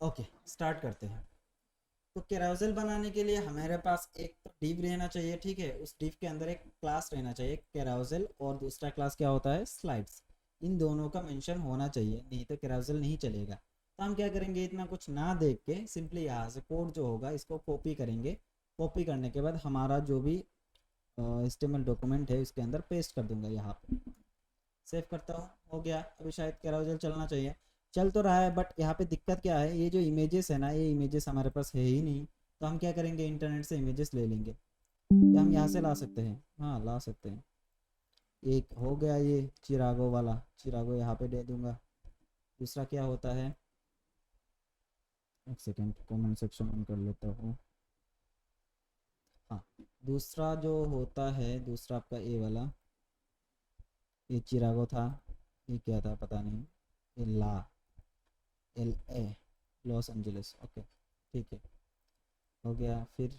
Okay, start करते हैं। तो कैराउजल बनाने के लिए हमारे पास एक तो div रहना चाहिए, ठीक है। उस div के अंदर एक क्लास रहना चाहिए कैराउजल, और दूसरा क्लास क्या होता है, स्लाइड्स। इन दोनों का मेंशन होना चाहिए, नहीं तो कैराउजल नहीं चलेगा। तो हम क्या करेंगे, इतना कुछ ना देख के सिंपली यहाँ से कोड जो होगा इसको कॉपी करेंगे। कॉपी करने के बाद हमारा जो भी HTML डॉक्यूमेंट है उसके अंदर पेस्ट कर दूंगा यहाँ पे। सेव करता हूँ, हो गया। अभी शायद कैराउजल चलना चाहिए, चल तो रहा है। बट यहाँ पे दिक्कत क्या है, ये जो इमेजेस है ना, ये इमेजेस हमारे पास है ही नहीं। तो हम क्या करेंगे, इंटरनेट से इमेजेस ले लेंगे। क्या हम यहाँ से ला सकते हैं? हाँ, ला सकते हैं। एक हो गया ये चिरागो वाला, चिरागो यहाँ पे दे दूंगा। दूसरा क्या होता है, एक सेकेंड, कमेंट सेक्शन ऑन कर लेता हूँ। हाँ, दूसरा जो होता है, दूसरा आपका ए वाला, ये चिरागो था। ये क्या था पता नहीं, ये LA, लॉस एंजलिस। ओके, ठीक है, हो गया। फिर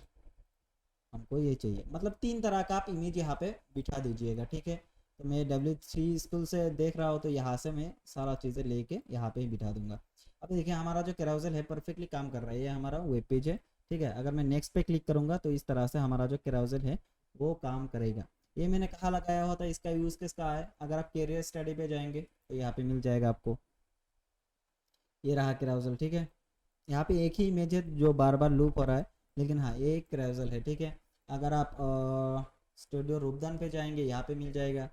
हमको ये चाहिए, मतलब 3 तरह का आप इमेज यहाँ पे बिठा दीजिएगा, ठीक है। तो मैं W3 स्कूल से देख रहा हूँ, तो यहाँ से मैं सारा चीज़ें लेके यहाँ पे ही बिठा दूंगा। अब देखिए हमारा जो कैराउजल है परफेक्टली काम कर रहा है, ये हमारा वेब पेज है, ठीक है। अगर मैं नेक्स्ट पे क्लिक करूँगा तो इस तरह से हमारा जो कैराउजल है वो काम करेगा। ये मैंने कहाँ लगाया हुआ था, इसका यूज़ किसका है, अगर आप कैरियर स्टडी पे जाएंगे तो यहाँ पे मिल जाएगा आपको। ये रहा कैराउजल, ठीक है। यहाँ पे एक ही इमेज है जो बार बार लूप हो रहा है, लेकिन हाँ ये एक कैराउजल है, ठीक है। अगर आप स्टूडियो रूपदान पे जाएंगे, यहाँ पे मिल जाएगा।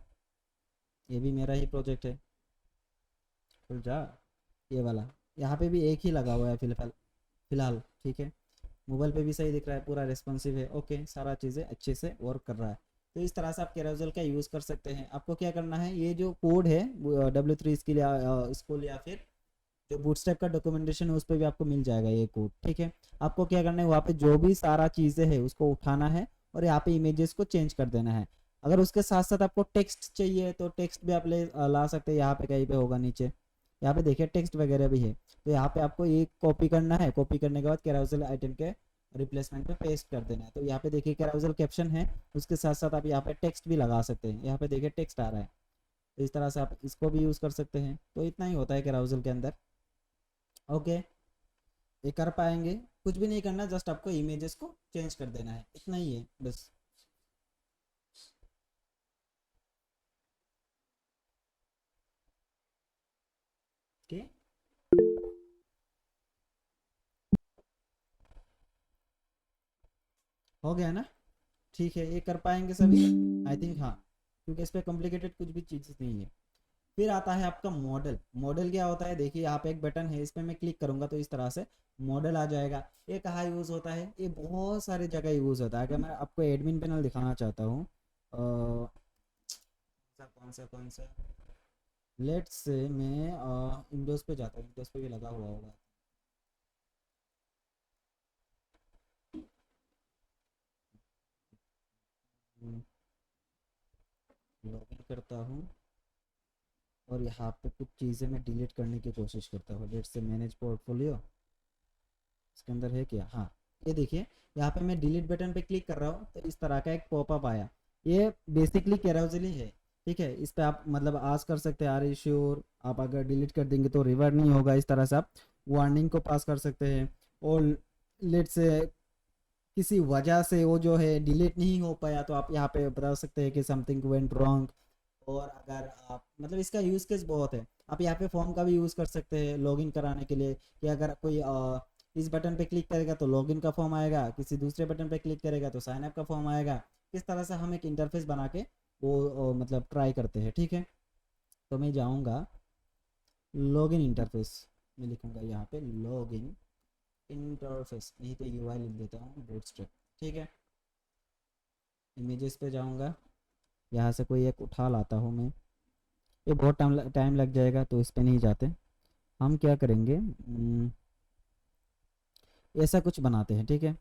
ये भी मेरा ही प्रोजेक्ट है, खुल जा। ये वाला यहाँ पे भी एक ही लगा हुआ है फिलहाल, ठीक है। मोबाइल पे भी सही दिख रहा है, पूरा रिस्पॉन्सिव है, ओके, सारा चीज़ें अच्छे से वर्क कर रहा है। तो इस तरह से आप कैराउजल का यूज़ कर सकते हैं। आपको क्या करना है, ये जो कोड है W3 स्किल या स्कूल या फिर जो बूटस्ट्रैप का डॉक्यूमेंटेशन है उस पर भी आपको मिल जाएगा ये कोड, ठीक है। आपको क्या करना है, वहाँ पे जो भी सारा चीज़ें है उसको उठाना है और यहाँ पे इमेजेस को चेंज कर देना है। अगर उसके साथ साथ आपको टेक्स्ट चाहिए तो टेक्स्ट भी आप ला सकते हैं, यहाँ पे कहीं पे होगा नीचे, यहाँ पे देखिए टेक्स्ट वगैरह भी है। तो यहाँ पे आपको ये कॉपी करना है, कॉपी करने के बाद कैराउजल आइटम के रिप्लेसमेंट पे पेस्ट कर देना है। तो यहाँ पे देखिए कैराउजल कैप्शन है, उसके साथ साथ आप यहाँ पे टेक्स्ट भी लगा सकते हैं। यहाँ पे देखिए टेक्स्ट आ रहा है, तो इस तरह से आप इसको भी यूज़ कर सकते हैं। तो इतना ही होता है कैराउजल के अंदर, ओके। ये कर पाएंगे, कुछ भी नहीं करना, जस्ट आपको इमेजेस को चेंज कर देना है, इतना ही है बस। ओके, हो गया ना, ठीक है। ये कर पाएंगे सभी, आई थिंक, हाँ, क्योंकि इस पर कॉम्प्लिकेटेड कुछ भी चीज़ नहीं है। फिर आता है आपका मॉडल। मॉडल क्या होता है, देखिए यहाँ पे एक बटन है, इस पर मैं क्लिक करूंगा तो इस तरह से मॉडल आ जाएगा। ये कहाँ यूज़ होता है, ये बहुत सारी जगह यूज़ होता है। अगर मैं आपको एडमिन पैनल दिखाना चाहता हूँ, कौन सा लेट से मैं विंडोज़ पे जाता हूँ, विंडोज़ पे भी लगा हुआ होगा। लॉगिन करता हूँ और यहाँ पे कुछ चीज़ें मैं डिलीट करने की कोशिश करता हूँ। लेट से मैनेज पोर्टफोलियो, इसके अंदर है क्या, हाँ, ये देखिए यहाँ पे मैं डिलीट बटन पे क्लिक कर रहा हूँ तो इस तरह का एक पॉपअप आया। ये बेसिकली कैराउजल ही है, ठीक है। इस पे आप मतलब आज कर सकते हैं, आर यू श्योर, आप अगर डिलीट कर देंगे तो रिवर्ट नहीं होगा, इस तरह से आप वार्निंग को पास कर सकते हैं। और लेट से किसी वजह से वो जो है डिलीट नहीं हो पाया तो आप यहाँ पे बता सकते हैं कि समथिंग वेंट रॉन्ग। और अगर आप मतलब इसका यूज़ केस बहुत है, आप यहाँ पे फॉर्म का भी यूज़ कर सकते हैं लॉगिन कराने के लिए, कि अगर कोई इस बटन पे क्लिक करेगा तो लॉगिन का फॉर्म आएगा, किसी दूसरे बटन पे क्लिक करेगा तो साइन अप का फॉर्म आएगा। इस तरह से हम एक इंटरफेस बना के वो मतलब ट्राई करते हैं, ठीक है। तो मैं जाऊँगा लॉगिन इंटरफेस, मैं लिखूँगा यहाँ पे लॉगिन इंटरफेस, नहीं तो UI लिख देता हूँ, बूटस्ट्रैप, ठीक है। इमेजेस पे जाऊँगा, यहाँ से कोई एक उठा लाता हूँ मैं। ये बहुत टाइम लग जाएगा तो इस पे नहीं जाते। हम क्या करेंगे, ऐसा कुछ बनाते हैं, ठीक है।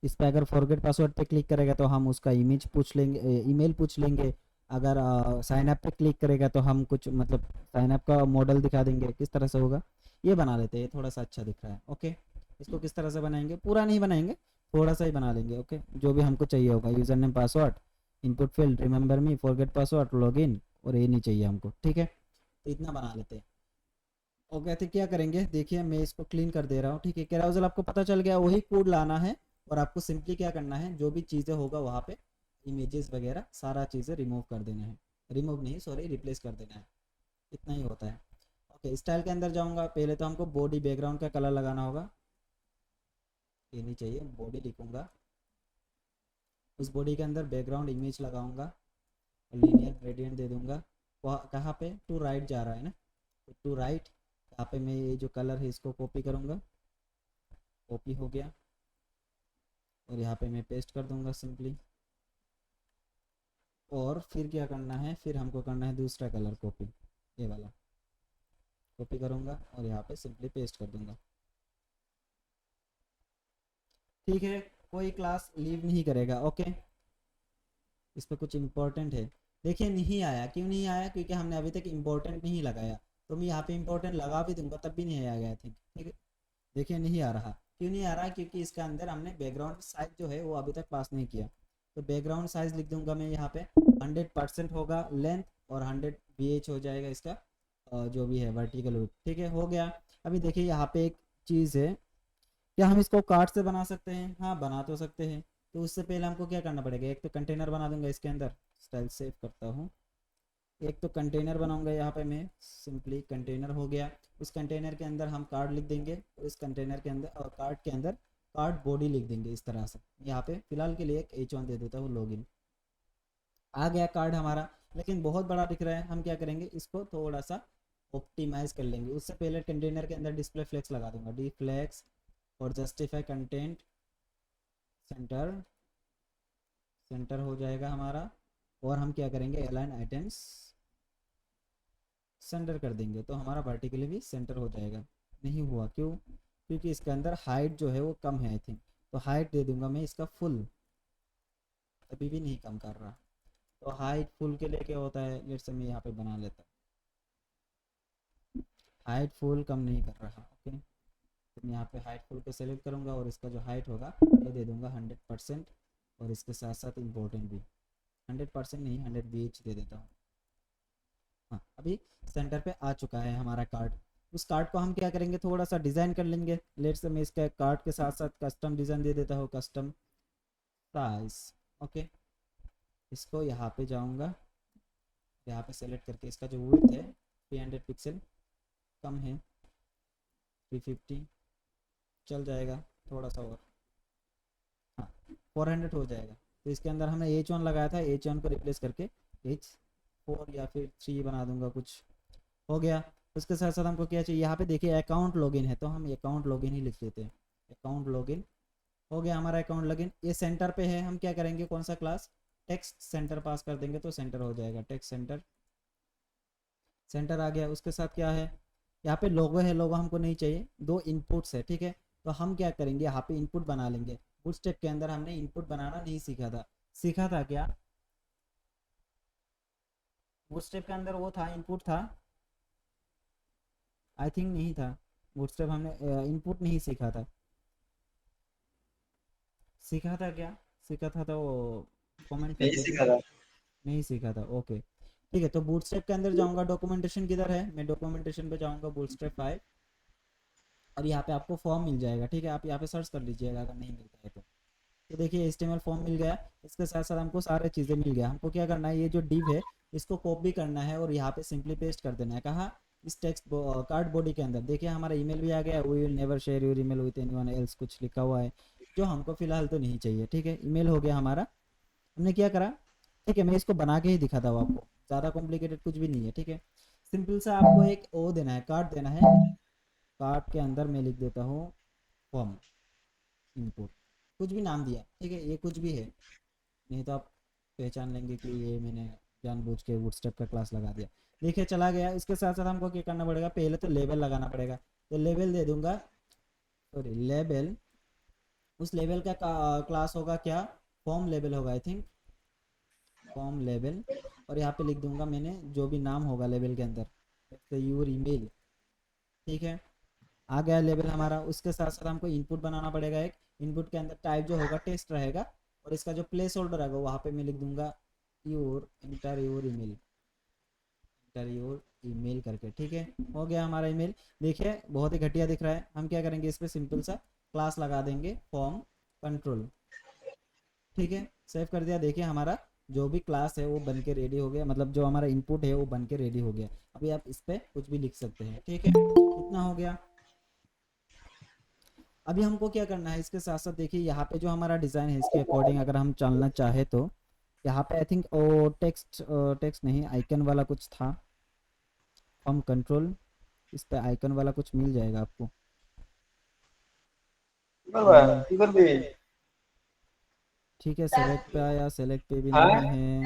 इस पे अगर फॉरगेट पासवर्ड पे क्लिक करेगा तो हम उसका इमेज पूछ लेंगे, ईमेल पूछ लेंगे। अगर साइन अप पे क्लिक करेगा तो हम कुछ मतलब साइन अप का मॉडल दिखा देंगे, किस तरह से होगा ये बना लेते हैं। थोड़ा सा अच्छा दिख रहा है, ओके। इसको किस तरह से बनाएंगे, पूरा नहीं बनाएंगे, थोड़ा सा ही बना लेंगे, ओके। जो भी हमको चाहिए होगा, user name password, input field, remember मी, फॉरगेट पासवर्ड, लॉगिन, और ये नहीं चाहिए हमको, ठीक है। तो इतना बना लेते हैं। ओके, तो क्या करेंगे, देखिए मैं इसको क्लीन कर दे रहा हूँ, ठीक है। कैराउजल आपको पता चल गया, वही कोड लाना है और आपको सिंपली क्या करना है, जो भी चीज़ें होगा वहाँ पे इमेजेस वगैरह सारा चीज़ें रिमूव कर देना है, रिमूव नहीं सॉरी रिप्लेस कर देना है, इतना ही होता है। ओके, स्टाइल के अंदर जाऊँगा, पहले तो हमको बॉडी बैकग्राउंड का कलर लगाना होगा, ये नहीं चाहिए, बॉडी लिखूँगा, उस बॉडी के अंदर बैकग्राउंड इमेज लगाऊंगा और लीनियर ग्रेडियंट दे दूंगा। वहाँ कहाँ पे टू राइट जा रहा है ना, तो टू राइट यहाँ पे मैं ये जो कलर है इसको कॉपी करूँगा, कॉपी हो गया और यहाँ पे मैं पेस्ट कर दूंगा सिंपली। और फिर क्या करना है, फिर हमको करना है दूसरा कलर कॉपी, ये वाला कॉपी करूँगा और यहाँ पे सिंपली पेस्ट कर दूंगा, ठीक है। कोई क्लास लीव नहीं करेगा, ओके। इस पर कुछ इम्पोर्टेंट है, देखिए नहीं आया, क्यों नहीं आया, क्योंकि हमने अभी तक इम्पोर्टेंट नहीं लगाया। तो मैं यहाँ पे इम्पोर्टेंट लगा भी दूंगा तब भी नहीं आया गया, ठीक है। देखिए नहीं आ रहा, क्यों नहीं आ रहा, क्योंकि इसके अंदर हमने बैकग्राउंड साइज जो है वो अभी तक पास नहीं किया। तो बैकग्राउंड साइज लिख दूंगा मैं यहाँ पे 100% होगा लेंथ और 100 VH हो जाएगा इसका जो भी है वर्टिकल विड्थ, ठीक है, हो गया। अभी देखिए यहाँ पे एक चीज़ है, क्या हम इसको कार्ड से बना सकते हैं, हाँ बना तो सकते हैं। तो उससे पहले हमको क्या करना पड़ेगा, एक तो कंटेनर बना दूंगा इसके अंदर, स्टाइल सेव करता हूँ, एक तो कंटेनर बनाऊंगा यहाँ पे मैं, सिंपली कंटेनर हो गया। उस कंटेनर के अंदर हम कार्ड लिख देंगे और इस कंटेनर के अंदर और कार्ड के अंदर कार्ड बॉडी लिख देंगे इस तरह से। यहाँ पे फिलहाल के लिए एक H1 दे देता हूँ, लॉगिन आ गया कार्ड हमारा। लेकिन बहुत बड़ा दिख रहा है, हम क्या करेंगे, इसको थोड़ा सा ऑप्टिमाइज कर लेंगे। उससे पहले कंटेनर के अंदर डिस्प्ले फ्लेक्स लगा दूंगा, डी फ्लेक्स और जस्टिफाई कंटेंट सेंटर, सेंटर हो जाएगा हमारा। और हम क्या करेंगे, अलाइन आइटम्स सेंटर कर देंगे तो हमारा वर्टिकली भी सेंटर हो जाएगा। नहीं हुआ क्यों, क्योंकि इसके अंदर हाइट जो है वो कम है आई थिंक, तो हाइट दे दूंगा मैं इसका फुल, अभी भी नहीं कम कर रहा। तो हाइट फुल के लिए क्या होता है, लेट्स से मैं यहाँ पे बना लेता हूँ, हाइट फुल कम नहीं कर रहा, ओके। तो मैं यहाँ पे हाइट फुल को सेलेक्ट करूँगा और इसका जो हाइट होगा ये दे दूंगा 100%। और इसके साथ साथ इम्पोर्टेंट भी 100% नहीं 100 VH दे देता हूँ। हाँ, अभी सेंटर पे आ चुका है हमारा कार्ड। उस कार्ड को हम क्या करेंगे, थोड़ा सा डिज़ाइन कर लेंगे। लेट्स से मैं इसका कार्ड के साथ साथ कस्टम डिज़ाइन दे देता हूँ, कस्टम साइज, ओके। इसको यहाँ पे जाऊँगा, यहाँ पे सेलेक्ट करके इसका जो विड्थ है 300 पिक्सल कम है, 350 चल जाएगा, थोड़ा सा और, हाँ 400 हो जाएगा। तो इसके अंदर हमने H1 लगाया था, H1 को रिप्लेस करके H4 या फिर 3 बना दूंगा कुछ, हो गया। उसके साथ साथ हमको क्या चाहिए, यहाँ पे देखिए अकाउंट लॉगिन है तो हम अकाउंट लॉगिन ही लिख लेते हैं, अकाउंट लॉगिन हो गया हमारा अकाउंट लॉगिन। ये सेंटर पे है, हम क्या करेंगे, कौन सा क्लास, टेक्स्ट सेंटर पास कर देंगे तो सेंटर हो जाएगा, टेक्स्ट सेंटर, सेंटर आ गया। उसके साथ क्या है, यहाँ पे लोगो है, लोगो हमको नहीं चाहिए, दो इनपुट्स है, ठीक है। तो हम क्या करेंगे, यहाँ पे इनपुट बना लेंगे। बूटस्ट्रैप के अंदर हमने इनपुट बनाना नहीं सीखा था, सीखा था क्या, बूटस्ट्रैप के अंदर वो था, इनपुट था, आई थिंक नहीं था। बूटस्ट्रैप हमने इनपुट नहीं सीखा था, सीखा था क्या, सीखा था तो कमेंट कर नहीं देते। सीखा था। नहीं सीखा था, ओके ठीक है। तो बूटस्ट्रैप के अंदर जाऊंगा, डॉक्यूमेंटेशन किधर है, मैं डॉक्यूमेंटेशन पे जाऊंगा, बूटस्ट्रैप 5। और यहाँ पे आपको फॉर्म मिल जाएगा, ठीक है। आप यहाँ पे सर्च कर लीजिएगा अगर नहीं मिलता है तो देखिए HTML फॉर्म मिल गया। इसके साथ साथ हमको सारे चीज़ें मिल गया। हमको क्या करना है, ये जो डिव है इसको कॉपी करना है और यहाँ पे सिंपली पेस्ट कर देना है, कहाँ, इस टेक्स्ट कार्ड बॉडी के अंदर। देखिए हमारा ईमेल भी आ गया, we will never share your email with anyone else, कुछ लिखा हुआ है जो हमको फिलहाल तो नहीं चाहिए, ठीक है। ईमेल हो गया हमारा, हमने क्या करा, ठीक है। मैं इसको बना के ही दिखाता हूँ आपको, ज़्यादा कॉम्प्लिकेटेड कुछ भी नहीं है, ठीक है। सिंपल सा आपको एक ओ देना है, कार्ड देना है। कार्ड के अंदर मैं लिख देता हूँ फॉर्म इनपुट, कुछ भी नाम दिया, ठीक है, ये कुछ भी है, नहीं तो आप पहचान लेंगे कि ये मैंने जानबूझ के बूटस्ट्रैप का क्लास लगा दिया। देखिए चला गया। इसके साथ साथ हमको क्या करना पड़ेगा, पहले तो लेबल लगाना पड़ेगा। तो लेबल दे दूंगा, सॉरी लेबल, उस लेवल का क्लास होगा क्या, फॉर्म लेबल होगा आई थिंक, फॉर्म लेबल। और यहाँ पे लिख दूंगा मैंने जो भी नाम होगा लेबल के अंदर, जैसे यूर ईमेल, ठीक है। आ गया लेबल हमारा। उसके साथ साथ हमको इनपुट बनाना पड़ेगा एक, इनपुट के अंदर टाइप जो होगा टेस्ट रहेगा और इसका जो प्लेस होल्डर है वहाँ पे मैं लिख दूंगा your inter your email, inter your email करके, ठीक है। हो गया हमारा ईमेल। देखिए बहुत ही घटिया दिख रहा है। हम क्या करेंगे, इस पर सिंपल सा क्लास लगा देंगे फॉर्म कंट्रोल, ठीक है। सेव कर दिया। देखिए हमारा जो भी क्लास है वो बन के रेडी हो गया, मतलब जो हमारा इनपुट है वो बन के रेडी हो गया। अभी आप इस पर कुछ भी लिख सकते हैं, ठीक है। इतना हो गया। अभी हमको क्या करना है, इसके साथ साथ देखिए यहाँ पे जो हमारा डिज़ाइन है इसके अकॉर्डिंग अगर हम चलना चाहे तो यहाँ पे I think oh text, text नहीं, आइकन वाला कुछ था, फॉर्म कंट्रोल, इस पे आइकन वाला कुछ मिल जाएगा आपको। इधर भी। ठीक है, सेलेक्ट पे आया, सेलेक्ट पे भी नहीं हाँ। है।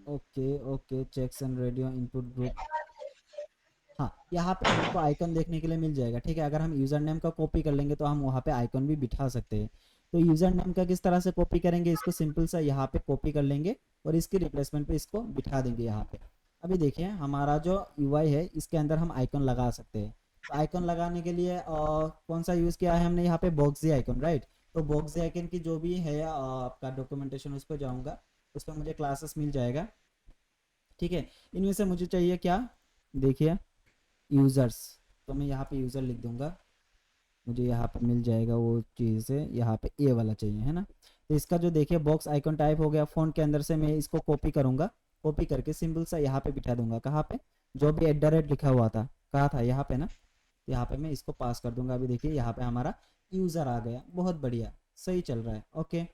Okay okay, checks and radio input group. हाँ, यहाँ पे हमको आइकन देखने के लिए मिल जाएगा, ठीक है। अगर हम यूज़र नेम का कॉपी कर लेंगे तो हम वहाँ पे आइकन भी बिठा सकते हैं। तो यूज़र नेम का किस तरह से कॉपी करेंगे, इसको सिंपल सा यहाँ पे कॉपी कर लेंगे और इसके रिप्लेसमेंट पे इसको बिठा देंगे यहाँ पे। अभी देखिए हमारा जो यूआई है इसके अंदर हम आइकन लगा सकते हैं। तो आइकन लगाने के लिए कौन सा यूज़ किया है हमने, यहाँ पे बॉक्सी आइकन, राइट। तो बॉक्सी आइकन की जो भी है आपका डॉक्यूमेंटेशन, उस पर जाऊँगा, उस पर मुझे क्लासेस मिल जाएगा, ठीक है। इनमें से मुझे चाहिए क्या, देखिए यूज़र्स। तो मैं यहाँ पे यूज़र लिख दूंगा, मुझे यहाँ पे मिल जाएगा वो चीज़ है, यहाँ पे ए वाला चाहिए, है ना। तो इसका जो देखिए बॉक्स आइकन टाइप हो गया, फ़ॉन्ट के अंदर से मैं इसको कॉपी करूँगा, कॉपी करके सिंपल सा यहाँ पे बिठा दूंगा। कहाँ पे, जो भी @ लिखा हुआ था, कहाँ था, यहाँ पे ना। तो यहाँ पे मैं इसको पास कर दूंगा। अभी देखिए यहाँ पे हमारा यूज़र आ गया, बहुत बढ़िया, सही चल रहा है, ओके।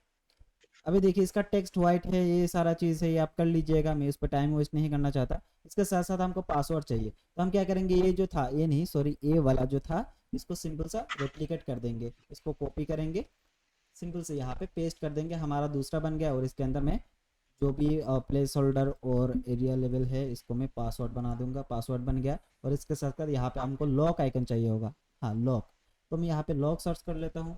अभी देखिए इसका टेक्स्ट वाइट है, ये सारा चीज़ है, ये आप कर लीजिएगा, मैं उस पर टाइम वेस्ट नहीं करना चाहता। इसके साथ साथ हमको पासवर्ड चाहिए, तो हम क्या करेंगे, ये जो था, ये नहीं सॉरी, ये वाला जो था, इसको सिंपल सा रेप्लिकेट कर देंगे, इसको कॉपी करेंगे, सिंपल से यहाँ पे पेस्ट कर देंगे, हमारा दूसरा बन गया। और इसके अंदर में जो भी प्लेस होल्डर और एरिया लेवल है इसको मैं पासवर्ड बना दूंगा, पासवर्ड बन गया। और इसके साथ साथ यहाँ पे हमको लॉक आइकन चाहिए होगा, हाँ लॉक। तो मैं यहाँ पे लॉक सर्च कर लेता हूँ,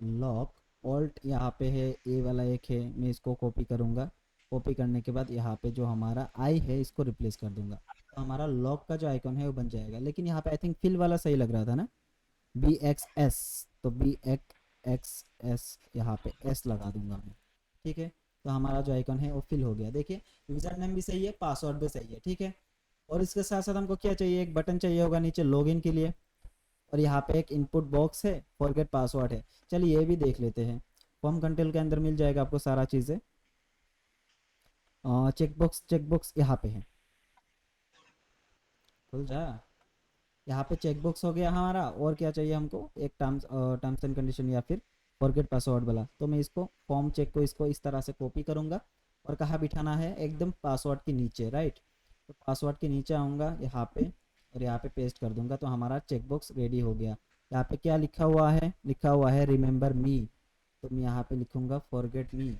लॉक, ऑल्ट यहाँ पे है, ए वाला एक है, मैं इसको कॉपी करूँगा। कॉपी करने के बाद यहाँ पे जो हमारा आई है इसको रिप्लेस कर दूंगा, तो हमारा लॉक का जो आइकन है वो बन जाएगा। लेकिन यहाँ पे आई थिंक फिल वाला सही लग रहा था ना, BXS, तो BXS यहाँ पे एस लगा दूंगा मैं, ठीक है। तो हमारा जो आइकन है वो फिल हो गया। देखिए यूज़र नेम भी सही है, पासवर्ड भी सही है, ठीक है। और इसके साथ साथ हमको क्या चाहिए, एक बटन चाहिए होगा नीचे लॉगिन के लिए, और यहाँ पे एक इनपुट बॉक्स है, फॉरगेट पासवर्ड है। चलिए ये भी देख लेते हैं, फॉर्म कंट्रोल के अंदर मिल जाएगा आपको सारा चीज़ें। चेकबॉक्स यहाँ पे है, खुल जा। यहाँ पे चेकबॉक्स हो गया हमारा। और क्या चाहिए हमको, एक टर्म्स एंड कंडीशन या फिर फॉरगेट पासवर्ड वाला। तो मैं इसको फॉर्म चेक को इसको इस तरह से कॉपी करूँगा, और कहाँ बिठाना है, एकदम पासवर्ड के नीचे, राइट। तो पासवर्ड के नीचे आऊँगा यहाँ पे, और यहाँ पे पेस्ट कर दूंगा, तो हमारा चेकबॉक्स रेडी हो गया। यहाँ पे क्या लिखा हुआ है, लिखा हुआ है रिमेंबर मी, तो मैं यहाँ पे लिखूँगा फॉरगेट मी,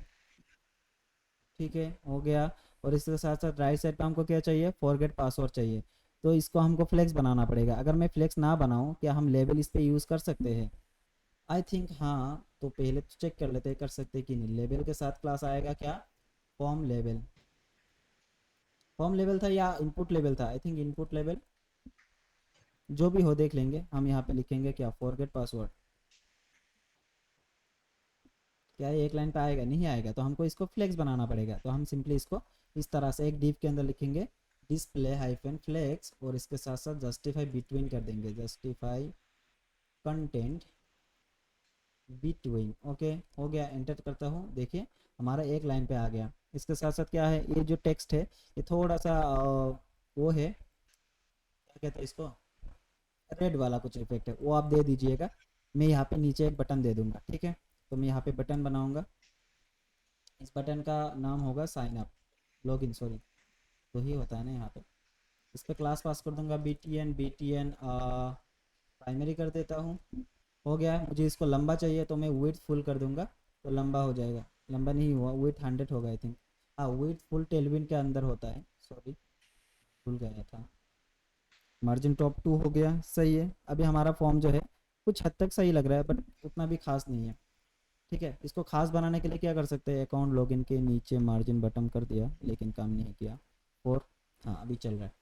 ठीक है, हो गया। और इसके साथ साथ राइट साइड पे हमको क्या चाहिए, फॉरगेट पासवर्ड चाहिए। तो इसको हमको फ्लेक्स बनाना पड़ेगा। अगर मैं फ्लेक्स ना बनाऊँ, क्या हम लेबल इस पे यूज़ कर सकते हैं, आई थिंक हाँ। तो पहले तो चेक कर लेते हैं कर सकते हैं कि नहीं। लेबल के साथ क्लास आएगा क्या, फॉर्म लेबल, फॉर्म लेवल था या इनपुट लेवल था, आई थिंक इनपुट लेवल, जो भी हो देख लेंगे। हम यहाँ पे लिखेंगे क्या, फॉरगेट पासवर्ड। क्या ये एक लाइन पे आएगा, नहीं आएगा, तो हमको इसको फ्लेक्स बनाना पड़ेगा। तो हम सिंपली इसको इस तरह से एक डिव के अंदर लिखेंगे, डिस्प्ले हाइफन फ्लेक्स, और इसके साथ साथ जस्टिफाई बिटवीन कर देंगे, जस्टिफाई कंटेंट बिटवीन, ओके। हो गया, एंटर करता हूँ। देखिए हमारा एक लाइन पे आ गया। इसके साथ साथ क्या है, ये जो टेक्स्ट है ये थोड़ा सा वो है, क्या कहते हैं इसको, रेड वाला कुछ इफेक्ट है, वो आप दे दीजिएगा। मैं यहाँ पे नीचे एक बटन दे दूंगा, ठीक है। तो मैं यहाँ पे बटन बनाऊंगा, इस बटन का नाम होगा साइन अप, लॉगिन सॉरी, तो ही होता है ना यहाँ पे। इस पर क्लास पास कर दूंगा, BTN प्राइमरी कर देता हूँ। हो गया है। मुझे इसको लंबा चाहिए, तो मैं विड्थ फुल कर दूंगा, तो लंबा हो जाएगा। लंबा नहीं हुआ, विड्थ 100 होगा आई थिंक, हाँ विड्थ फुल टेलविन के अंदर होता है, सॉरी भूल गया था। मार्जिन टॉप 2 हो गया, सही है। अभी हमारा फॉर्म जो है कुछ हद तक सही लग रहा है, बट उतना भी खास नहीं है, ठीक है। इसको खास बनाने के लिए क्या कर सकते हैं, अकाउंट लॉगिन के नीचे मार्जिन बटन कर दिया, लेकिन काम नहीं किया। और हाँ अभी चल रहा है।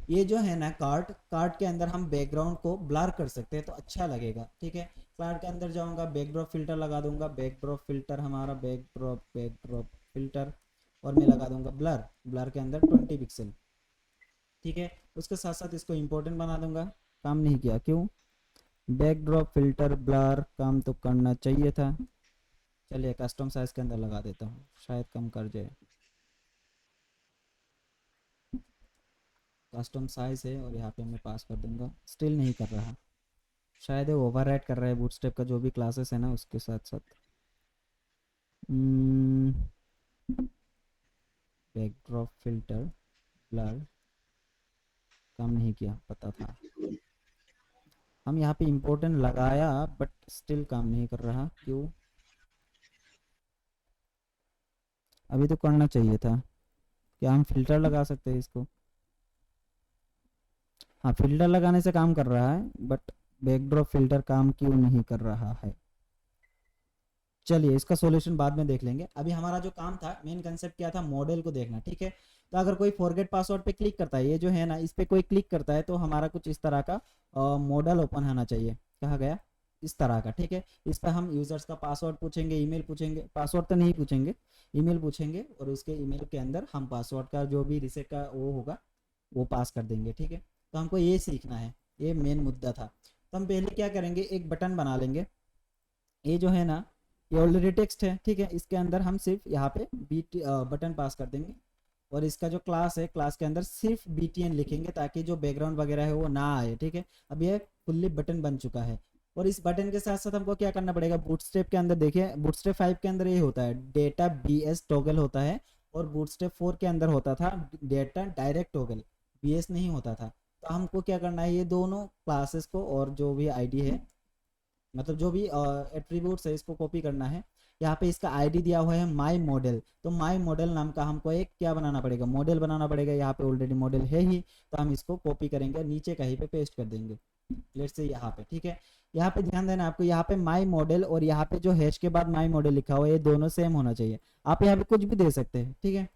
ये जो है ना कार्ट, कार्ट के अंदर हम बैकग्राउंड को ब्लर कर सकते हैं तो अच्छा लगेगा, ठीक है। कार्ट के अंदर जाऊंगा, बैकड्रॉप फिल्टर लगा दूंगा, बैकड्रॉप फिल्टर हमारा बैकड्रॉप फिल्टर, और मैं लगा दूंगा ब्लर, ब्लर के अंदर 20 पिक्सल, ठीक है। उसके साथ साथ इसको इम्पोर्टेंट बना दूंगा। काम नहीं किया, क्यों? बैकड्रॉप फिल्टर ब्लर काम तो करना चाहिए था। चलिए कस्टम साइज के अंदर लगा देता हूँ, शायद कम कर जाए। कस्टम साइज है और यहाँ पे मैं पास कर दूंगा, स्टिल नहीं कर रहा। शायद ये ओवरराइड कर रहा है बूटस्ट्रैप का जो भी क्लासेस है ना उसके साथ साथ। बैकड्रॉप फिल्टर ब्लर काम नहीं किया, पता था। हम यहाँ पे इम्पोर्टेंट लगाया बट स्टिल काम नहीं कर रहा, क्यों? अभी तो करना चाहिए था। क्या हम फिल्टर लगा सकते हैं इसको? हाँ, फिल्टर लगाने से काम कर रहा है बट बैकड्रॉप फिल्टर काम क्यों नहीं कर रहा है? चलिए इसका सॉल्यूशन बाद में देख लेंगे। अभी हमारा जो काम था, मेन कंसेप्ट क्या था, मॉडल को देखना, ठीक है। तो अगर कोई फॉरगेट पासवर्ड पे क्लिक करता है, ये जो है ना इस पे कोई क्लिक करता है तो हमारा कुछ इस तरह का मॉडल ओपन होना चाहिए। कहा गया इस तरह का, ठीक है। इस पर हम यूजर्स का पासवर्ड पूछेंगे, ईमेल पूछेंगे, पासवर्ड तो नहीं पूछेंगे, ईमेल पूछेंगे, और उसके ईमेल के अंदर हम पासवर्ड का जो भी रिसेट का वो होगा वो पास कर देंगे, ठीक है। तो हमको ये सीखना है, ये मेन मुद्दा था। तो हम पहले क्या करेंगे, एक बटन बना लेंगे। ये जो है ना ये ऑलरेडी टेक्स्ट है, ठीक है। इसके अंदर हम सिर्फ यहाँ पे बटन पास कर देंगे, और इसका जो क्लास है, क्लास के अंदर सिर्फ BTN लिखेंगे ताकि जो बैकग्राउंड वगैरह है वो ना आए, ठीक है। अब ये फुल्ली बटन बन चुका है। और इस बटन के साथ साथ हमको क्या करना पड़ेगा, बूटस्ट्रैप के अंदर देखिए, बूटस्ट्रैप 5 के अंदर ये होता है डेटा BS टॉगल होता है, और बूटस्ट्रैप 4 के अंदर होता था डेटा डायरेक्ट टॉगल, BS नहीं होता था। तो हमको क्या करना है, ये दोनों क्लासेस को और जो भी आईडी है, मतलब जो भी एट्रीब्यूट्स है, इसको कॉपी करना है। यहाँ पे इसका आईडी दिया हुआ है माई मॉडल, तो माई मॉडल नाम का हमको एक क्या बनाना पड़ेगा, मॉडल बनाना पड़ेगा। यहाँ पे ऑलरेडी मॉडल है ही, तो हम इसको कॉपी करेंगे, नीचे कहीं पे पेस्ट कर देंगे, लेट्स से यहाँ पे, ठीक है। यहाँ पे ध्यान देना आपको, यहाँ पे माई मॉडल और यहाँ पे जो हैश के बाद माई मॉडल लिखा हुआ है, ये दोनों सेम होना चाहिए। आप यहाँ पे कुछ भी दे सकते हैं, ठीक है,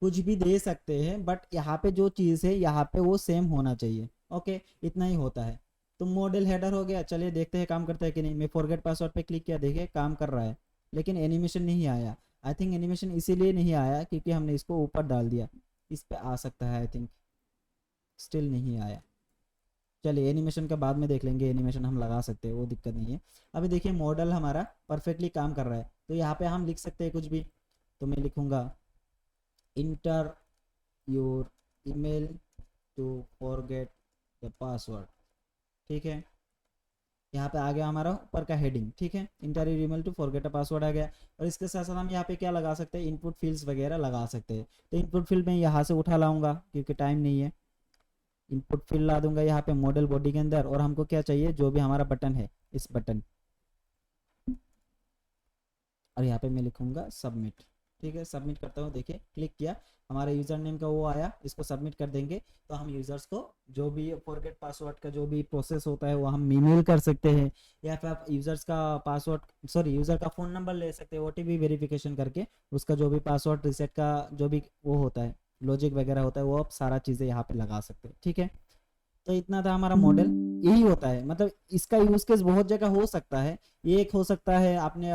कुछ भी दे सकते हैं, बट यहाँ पे जो चीज़ है यहाँ पे वो सेम होना चाहिए, ओके। इतना ही होता है। तो मॉडल हेडर हो गया, चलिए देखते हैं काम करता है कि नहीं। मैं फॉरगेट पासवर्ड पे क्लिक किया, देखिए काम कर रहा है, लेकिन एनिमेशन नहीं आया। आई थिंक एनिमेशन इसीलिए नहीं आया क्योंकि हमने इसको ऊपर डाल दिया। इस पे आ सकता है, आई थिंक स्टिल नहीं आया। चलिए एनिमेशन का बाद में देख लेंगे, एनिमेशन हम लगा सकते हैं, वो दिक्कत नहीं है। अभी देखिए मॉडल हमारा परफेक्टली काम कर रहा है, तो यहाँ पे हम लिख सकते हैं कुछ भी। तो मैं लिखूंगा enter your email to forget the password, ठीक है। यहाँ पे आ गया हमारा ऊपर का हेडिंग, ठीक है, enter your email to forget the password आ गया। और इसके साथ साथ हम यहाँ पे क्या लगा सकते हैं, इनपुट फील्ड्स वगैरह लगा सकते हैं। तो इनपुट फील्ड में यहाँ से उठा लाऊंगा क्योंकि टाइम नहीं है। इनपुट फील्ड ला दूंगा यहाँ पे मॉडल बॉडी के अंदर, और हमको क्या चाहिए, जो भी हमारा बटन है, इस बटन, और यहाँ पे मैं लिखूंगा सबमिट, ठीक है। सबमिट करता हूँ, देखिए क्लिक किया, हमारा यूज़र नेम का वो आया, इसको सबमिट कर देंगे। तो हम यूज़र्स को जो भी फॉरगेट पासवर्ड का जो भी प्रोसेस होता है वो हम ईमेल कर सकते हैं, या फिर आप यूज़र्स का पासवर्ड, सॉरी यूज़र का फ़ोन नंबर ले सकते हैं, OTP वेरिफिकेशन करके उसका जो भी पासवर्ड रिसेट का जो भी वो होता है, लॉजिक वगैरह होता है, वो आप सारा चीज़ें यहाँ पे लगा सकते हैं, ठीक है। तो इतना था हमारा मॉडल, यही होता है। मतलब इसका यूज केस बहुत जगह हो सकता है। ये एक हो सकता है, आपने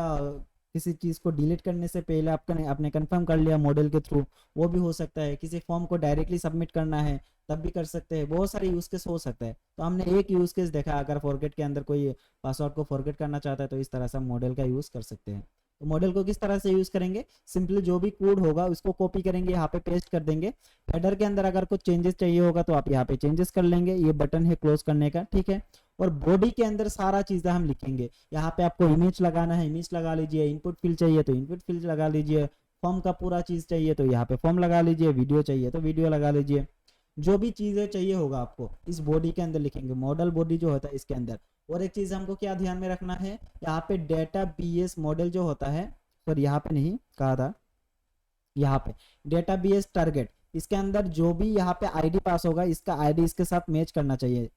किसी चीज़ को डिलीट करने से पहले आपने कंफर्म कर लिया मॉडल के थ्रू, वो भी हो सकता है। किसी फॉर्म को डायरेक्टली सबमिट करना है तब भी कर सकते हैं, बहुत सारे यूज केस हो सकता है। तो हमने एक यूज केस देखा, अगर फॉरगेट के अंदर कोई पासवर्ड को फॉरगेट करना चाहता है तो इस तरह से हम मॉडल का यूज़ कर सकते हैं। तो मॉडल को किस तरह से यूज़ करेंगे, सिंपली जो भी कोड होगा उसको कॉपी करेंगे, यहाँ पे पेस्ट कर देंगे। हेडर के अंदर अगर कुछ चेंजेस चाहिए होगा तो आप यहाँ पे चेंजेस कर लेंगे, ये बटन है क्लोज करने का, ठीक है। और बॉडी के अंदर सारा चीज़ें हम लिखेंगे। यहाँ पे आपको इमेज लगाना है, इमेज लगा लीजिए, इनपुट फील्ड चाहिए तो इनपुट फील्ड लगा लीजिए, फॉर्म का पूरा चीज़ चाहिए तो यहाँ पे फॉर्म लगा लीजिए, वीडियो चाहिए तो वीडियो लगा लीजिए। जो भी चीज़ें चाहिए होगा आपको इस बॉडी के अंदर लिखेंगे, मॉडल बॉडी जो होता है इसके अंदर। और एक चीज़ हमको क्या ध्यान में रखना है, यहाँ पे डेटा BS मॉडल जो होता है, सॉरी यहाँ पे नहीं कहा था, यहाँ पे डेटा BS टारगेट, इसके अंदर जो भी यहाँ पे आईडी पास होगा, इसका आईडी इसके साथ मैच करना चाहिए।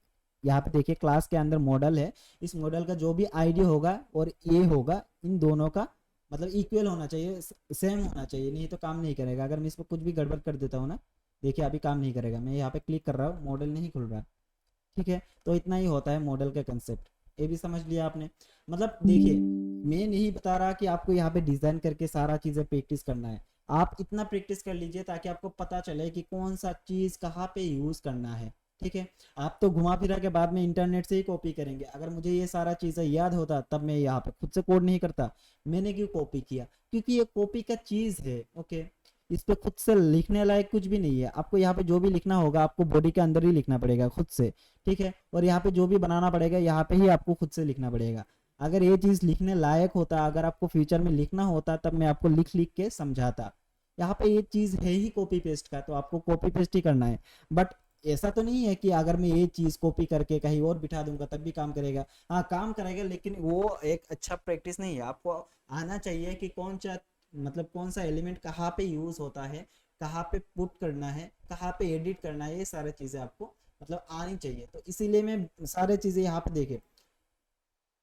यहाँ पे देखिए क्लास के अंदर मॉडल है, इस मॉडल का जो भी आईडी होगा और ये होगा, इन दोनों का मतलब इक्वल होना चाहिए, सेम होना चाहिए, नहीं तो काम नहीं करेगा। अगर मैं इसमें कुछ भी गड़बड़ कर देता हूँ ना देखिए अभी काम नहीं करेगा, मैं यहाँ पे क्लिक कर रहा हूँ, मॉडल नहीं खुल रहा। ठीक है, तो इतना ही होता है मॉडल का कंसेप्ट, ये भी समझ लिया आपने। मतलब देखिए, मैं नहीं बता रहा कि आपको यहाँ पे डिजाइन करके सारा चीजें प्रैक्टिस करना है। आप इतना प्रैक्टिस कर लीजिए ताकि आपको पता चले कि कौन सा चीज कहाँ पे यूज करना है। ठीक है, आप तो घुमा फिरा के बाद में इंटरनेट से ही कॉपी करेंगे। अगर मुझे ये सारा चीजें याद होता तब मैं यहाँ पे खुद से कोड नहीं करता। मैंने क्यों कॉपी किया? क्योंकि ये कॉपी का चीज है। ओके, इस पे खुद से लिखने लायक कुछ भी नहीं है। आपको यहाँ पे जो भी लिखना होगा आपको बॉडी के अंदर ही लिखना पड़ेगा खुद से। ठीक है, और यहाँ पे जो भी बनाना पड़ेगा यहाँ पे ही आपको खुद से लिखना पड़ेगा। अगर ये चीज लिखने लायक होता, अगर आपको फ्यूचर में लिखना होता, तब मैं आपको लिख लिख के समझाता। यहाँ पे ये चीज है ही कॉपी पेस्ट का, तो आपको कॉपी पेस्ट ही करना है। बट ऐसा तो नहीं है कि अगर मैं ये चीज कॉपी करके कहीं और बिठा दूंगा तब भी काम करेगा। हाँ काम करेगा, लेकिन वो एक अच्छा प्रैक्टिस नहीं है। आपको आना चाहिए कि कौन सा, मतलब कौन सा एलिमेंट कहाँ पे यूज होता है, कहाँ पे पुट करना है, कहाँ पे एडिट करना है, ये सारी चीजें आपको मतलब आनी चाहिए। तो इसीलिए मैं सारे चीजें यहाँ पे देखे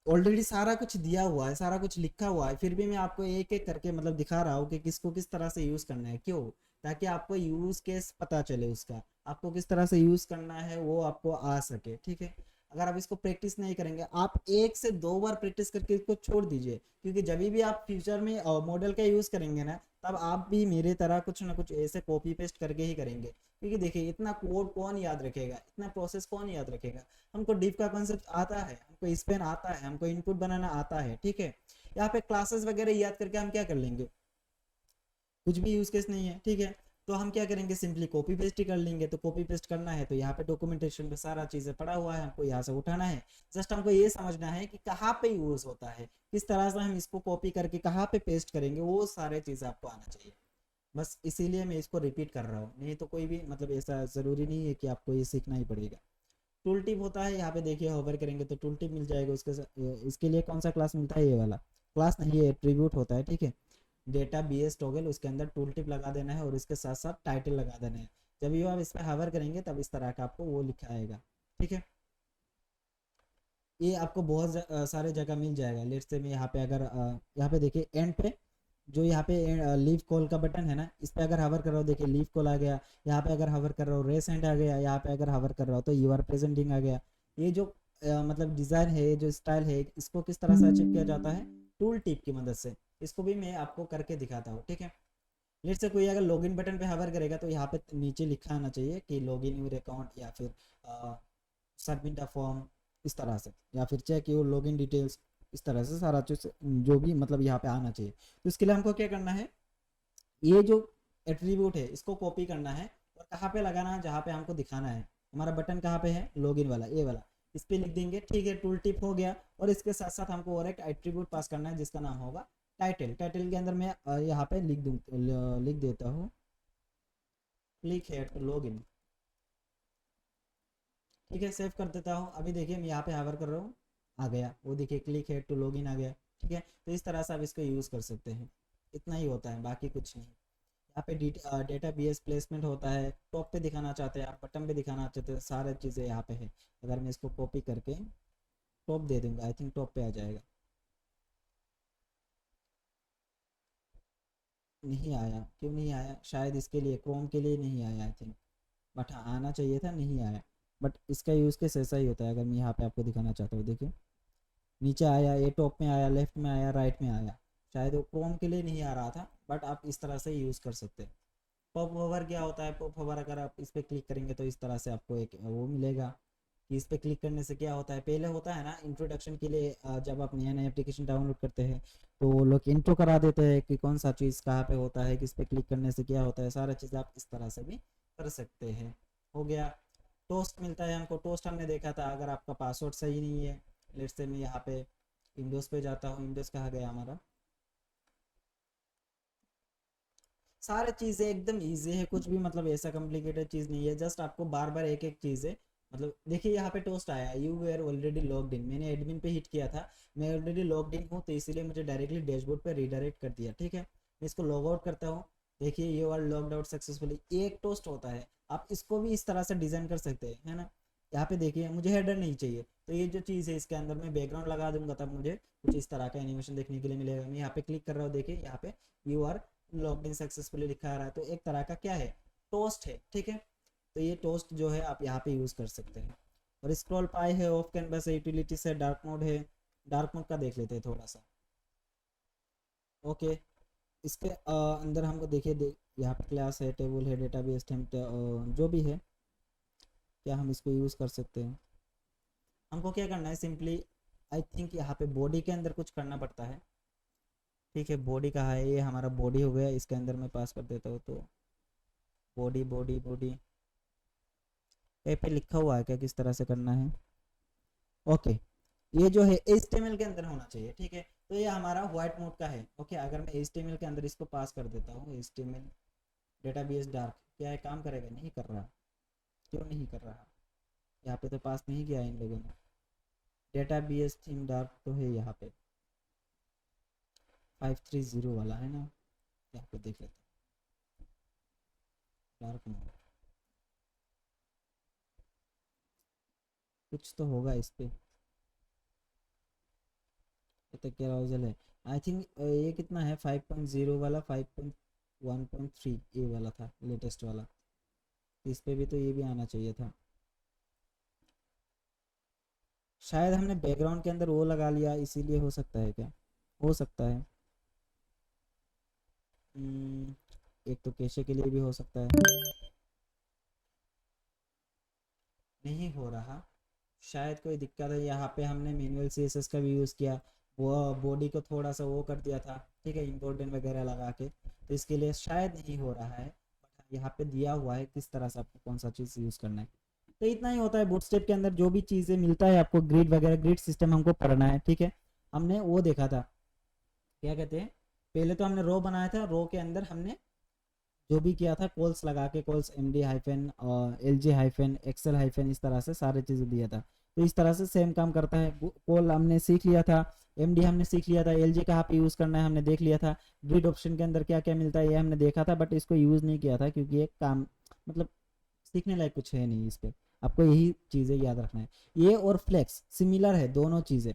ऑलरेडी सारा कुछ दिया हुआ है, सारा कुछ लिखा हुआ है, फिर भी मैं आपको एक एक करके मतलब दिखा रहा हूँ कि किसको किस तरह से यूज करना है। क्यों? ताकि आपको यूज केस पता चले उसका, आपको किस तरह से यूज करना है वो आपको आ सके। ठीक है, अगर आप इसको प्रैक्टिस नहीं करेंगे, आप 1 से 2 बार प्रैक्टिस करके इसको छोड़ दीजिए, क्योंकि जब भी आप फ्यूचर में मॉडल का यूज करेंगे ना, तब आप भी मेरे तरह कुछ ना कुछ ऐसे कॉपी पेस्ट करके ही करेंगे। क्योंकि देखिए इतना कोड कौन याद रखेगा, इतना प्रोसेस कौन याद रखेगा। हमको डिव का कॉन्सेप्ट आता है, हमको स्पेन आता है, हमको इनपुट बनाना आता है। ठीक है, यहाँ पे क्लासेस वगैरह याद करके हम क्या कर लेंगे? कुछ भी यूज केस नहीं है। ठीक है, तो हम क्या करेंगे, सिंपली कॉपी पेस्ट ही कर लेंगे। तो कॉपी पेस्ट करना है तो यहाँ पे डॉक्यूमेंटेशन पे सारा चीजें पड़ा हुआ है, हमको यहाँ से उठाना है। जस्ट हमको ये समझना है कि कहाँ पे यूज होता है, किस तरह से हम इसको कॉपी करके कहाँ पे पेस्ट करेंगे, वो सारे चीजें आपको आना चाहिए। बस इसीलिए मैं इसको रिपीट कर रहा हूँ, नहीं तो कोई भी मतलब ऐसा जरूरी नहीं है कि आपको ये सीखना ही पड़ेगा। टूल टिप होता है, यहाँ पे देखिए होवर करेंगे तो टूल टिप मिल जाएगा। इसके लिए कौन सा क्लास मिलता है? ये वाला क्लास नहीं, ये एट्रीब्यूट होता है। ठीक है, डेटा बी एस टॉगल, उसके अंदर टूल टिप लगा देना है और इसके साथ साथ टाइटल लगा देना है। जब भी आप इस पर हावर करेंगे तब इस तरह का आपको वो लिखा आएगा। ठीक है, ये आपको बहुत सारे जगह मिल जाएगा। लेट से मैं यहाँ पे अगर यहाँ पे देखिए एंड पे जो यहाँ पे लीव कॉल का बटन है ना, इस पे अगर हवर कर रहा हो, देखिए लीव कॉल आ गया। यहाँ पे अगर हवर कर रहा हो रेस एंड आ गया। यहाँ पे अगर हवर कर रहा हो तो यू आर प्रेजेंटिंग आ गया। ये जो मतलब डिज़ाइन है, जो स्टाइल है, इसको किस तरह से अचीव किया जाता है? टूल टिप की मदद से। इसको भी मैं आपको करके दिखाता हूँ। ठीक है, लेट से कोई अगर लॉगिन बटन पे हवर करेगा तो यहाँ पे नीचे लिखा आना चाहिए कि लॉगिन योर अकाउंट, या फिर सबमिट द फॉर्म, इस तरह से, या फिर चेक योर लॉगिन डिटेल्स, इस तरह से सारा चीज जो भी मतलब यहाँ पे आना चाहिए। तो इसके लिए हमको क्या करना है, ये जो एट्रीब्यूट है इसको कॉपी करना है और कहाँ पे लगाना है, जहाँ पे हमको दिखाना है। हमारा बटन कहाँ पे है? लॉगिन वाला, ये वाला, इस पे लिख देंगे। ठीक है, टूल टिप हो गया। और इसके साथ साथ हमको और एक एट्रीब्यूट पास करना है जिसका नाम होगा टाइटल। टाइटल के अंदर मैं यहाँ पे लिख देता हूँ क्लिक हेयर टू लॉगिन। ठीक है, सेव कर देता हूँ। अभी देखिए मैं यहाँ पे हावर कर रहा हूँ, आ गया वो, देखिए क्लिक हेयर टू लॉगिन आ गया। ठीक है, तो इस तरह से आप इसको यूज़ कर सकते हैं। इतना ही होता है, बाकी कुछ नहीं। यहाँ पे डेटा बी एस प्लेसमेंट होता है, टॉप पे दिखाना चाहते हैं आप, बटन पे दिखाना चाहते हैं, सारी चीज़ें यहाँ पे है। अगर मैं इसको कॉपी करके टॉप दे दूंगा, आई थिंक टॉप पे आ जाएगा। नहीं आया, क्यों नहीं आया? शायद इसके लिए, क्रोम के लिए नहीं आया आई थिंक। बट हाँ आना चाहिए था, नहीं आया। बट इसका यूज़ केस ऐसा ही होता है। अगर मैं यहाँ पे आपको दिखाना चाहता हूँ, देखिए नीचे आया, ये टॉप में आया, लेफ्ट में आया, राइट में आया। शायद वो क्रोम के लिए नहीं आ रहा था, बट आप इस तरह से यूज़ कर सकते हैं। पॉप ओवर क्या होता है? पॉप ओवर अगर आप इस पर क्लिक करेंगे तो इस तरह से आपको एक वो मिलेगा कि इस पर क्लिक करने से क्या होता है। पहले होता है ना इंट्रोडक्शन के लिए, जब आप नया नया एप्लीकेशन डाउनलोड करते हैं तो वो लोग इंट्रो करा देते हैं कि कौन सा चीज़ कहाँ पे होता है, किस पे क्लिक करने से क्या होता है, सारा चीज़ आप इस तरह से भी कर सकते हैं। हो गया। टोस्ट मिलता है हमको, टोस्ट हमने देखा था। अगर आपका पासवर्ड सही नहीं है, लेट्स से मैं यहाँ पे विंडोज़ पे जाता हूँ, विंडोज़ कहाँ गया हमारा? सारे चीज़ें एकदम इजी है, कुछ भी मतलब ऐसा कॉम्प्लिकेटेड चीज़ नहीं है। जस्ट आपको बार बार एक एक चीज़ है। मतलब देखिए यहाँ पे टोस्ट आया, you were already logged in, मैंने एडमिन पे हिट किया था, मैं ऑलरेडी लॉग्ड इन हूँ, तो इसीलिए मुझे डायरेक्टली डैशबोर्ड पे रीडायरेक्ट कर दिया। ठीक है, मैं इसको लॉग आउट करता हूँ। देखिए you are logged out successfully, एक टोस्ट होता है। आप इसको भी इस तरह से डिज़ाइन कर सकते हैं, है ना। यहाँ पे देखिए मुझे हेडर नहीं चाहिए, तो ये जो चीज़ है इसके अंदर मैं बैकग्राउंड लगा दूंगा, तब मुझे कुछ इस तरह का एनिमेशन देखने के लिए मिलेगा। मैं यहाँ पे क्लिक कर रहा हूँ, देखिए यहाँ पे you are logged in successfully लिखा आ रहा है। तो एक तरह का क्या है, टोस्ट है, ठीक है। तो ये टोस्ट जो है आप यहाँ पे यूज़ कर सकते हैं। और स्क्रॉल पाई है, ऑफ कैनवस है, यूटिलिटीज है, डार्क मोड है। डार्क मोड का देख लेते हैं थोड़ा सा। ओके, इसके अंदर हमको देखिए यहाँ पे क्लास है, टेबल है, डेटाबेस जो भी है, क्या हम इसको यूज़ कर सकते हैं। हमको क्या करना है सिंपली, आई थिंक यहाँ पे बॉडी के अंदर कुछ करना पड़ता है, ठीक है। बॉडी कहाँ है, ये हमारा बॉडी हो गया, इसके अंदर मैं पास कर देता हूँ तो बॉडी बॉडी बॉडी कहीं पे लिखा हुआ है क्या किस तरह से करना है। ओके, ये जो है HTML के अंदर होना चाहिए, ठीक है। तो ये हमारा व्हाइट मोड का है। ओके, अगर मैं HTML के अंदर इसको पास कर देता हूँ, HTML डेटाबेस डार्क, क्या है काम करेगा, नहीं कर रहा, क्यों नहीं कर रहा, यहाँ पे तो पास नहीं किया इन लोगों ने। डेटाबेस थीम डार्क तो है यहाँ पे 530 वाला है ना, यहाँ पे देख लेते हैं डार्क मोड, कुछ तो होगा इस पे। ये तो क्या राउजल है, आई थिंक ये कितना है 5.0 वाला, 5.1.3 ये वाला था लेटेस्ट वाला। इस पे भी तो ये भी आना चाहिए था। शायद हमने बैकग्राउंड के अंदर वो लगा लिया इसीलिए हो सकता है क्या, हो सकता है। एक तो कैशे के लिए भी हो सकता है, नहीं हो रहा। शायद कोई दिक्कत है, यहाँ पे हमने मैनुअल CSS का भी यूज़ किया, वो बॉडी को थोड़ा सा वो कर दिया था, ठीक है, इम्पोर्टेंट वगैरह लगा के, तो इसके लिए शायद नहीं हो रहा है। बट यहाँ पे दिया हुआ है किस तरह से आपको कौन सा चीज़ यूज़ करना है। तो इतना ही होता है बूटस्ट्रैप के अंदर, जो भी चीज़ें मिलता है आपको, ग्रिड वगैरह, ग्रिड सिस्टम हमको पढ़ना है, ठीक है। हमने वो देखा था, क्या कहते हैं, पहले तो हमने रो बनाया था, रो के अंदर हमने जो भी किया था कॉल्स लगा के, कॉल्स MD हाइफन और LG हाइफन एक्सेल हाइफन, इस तरह से सारे चीज़ें दिया था। तो इस तरह से सेम काम करता है। कॉल हमने सीख लिया था, MD हमने सीख लिया था, LG कहाँ पे यूज़ करना है हमने देख लिया था, ग्रिड ऑप्शन के अंदर क्या क्या मिलता है ये हमने देखा था, बट इसको यूज़ नहीं किया था क्योंकि ये काम मतलब सीखने लायक कुछ है नहीं इस पे। आपको यही चीज़ें याद रखना है। ये और फ्लेक्स सिमिलर है दोनों चीज़ें,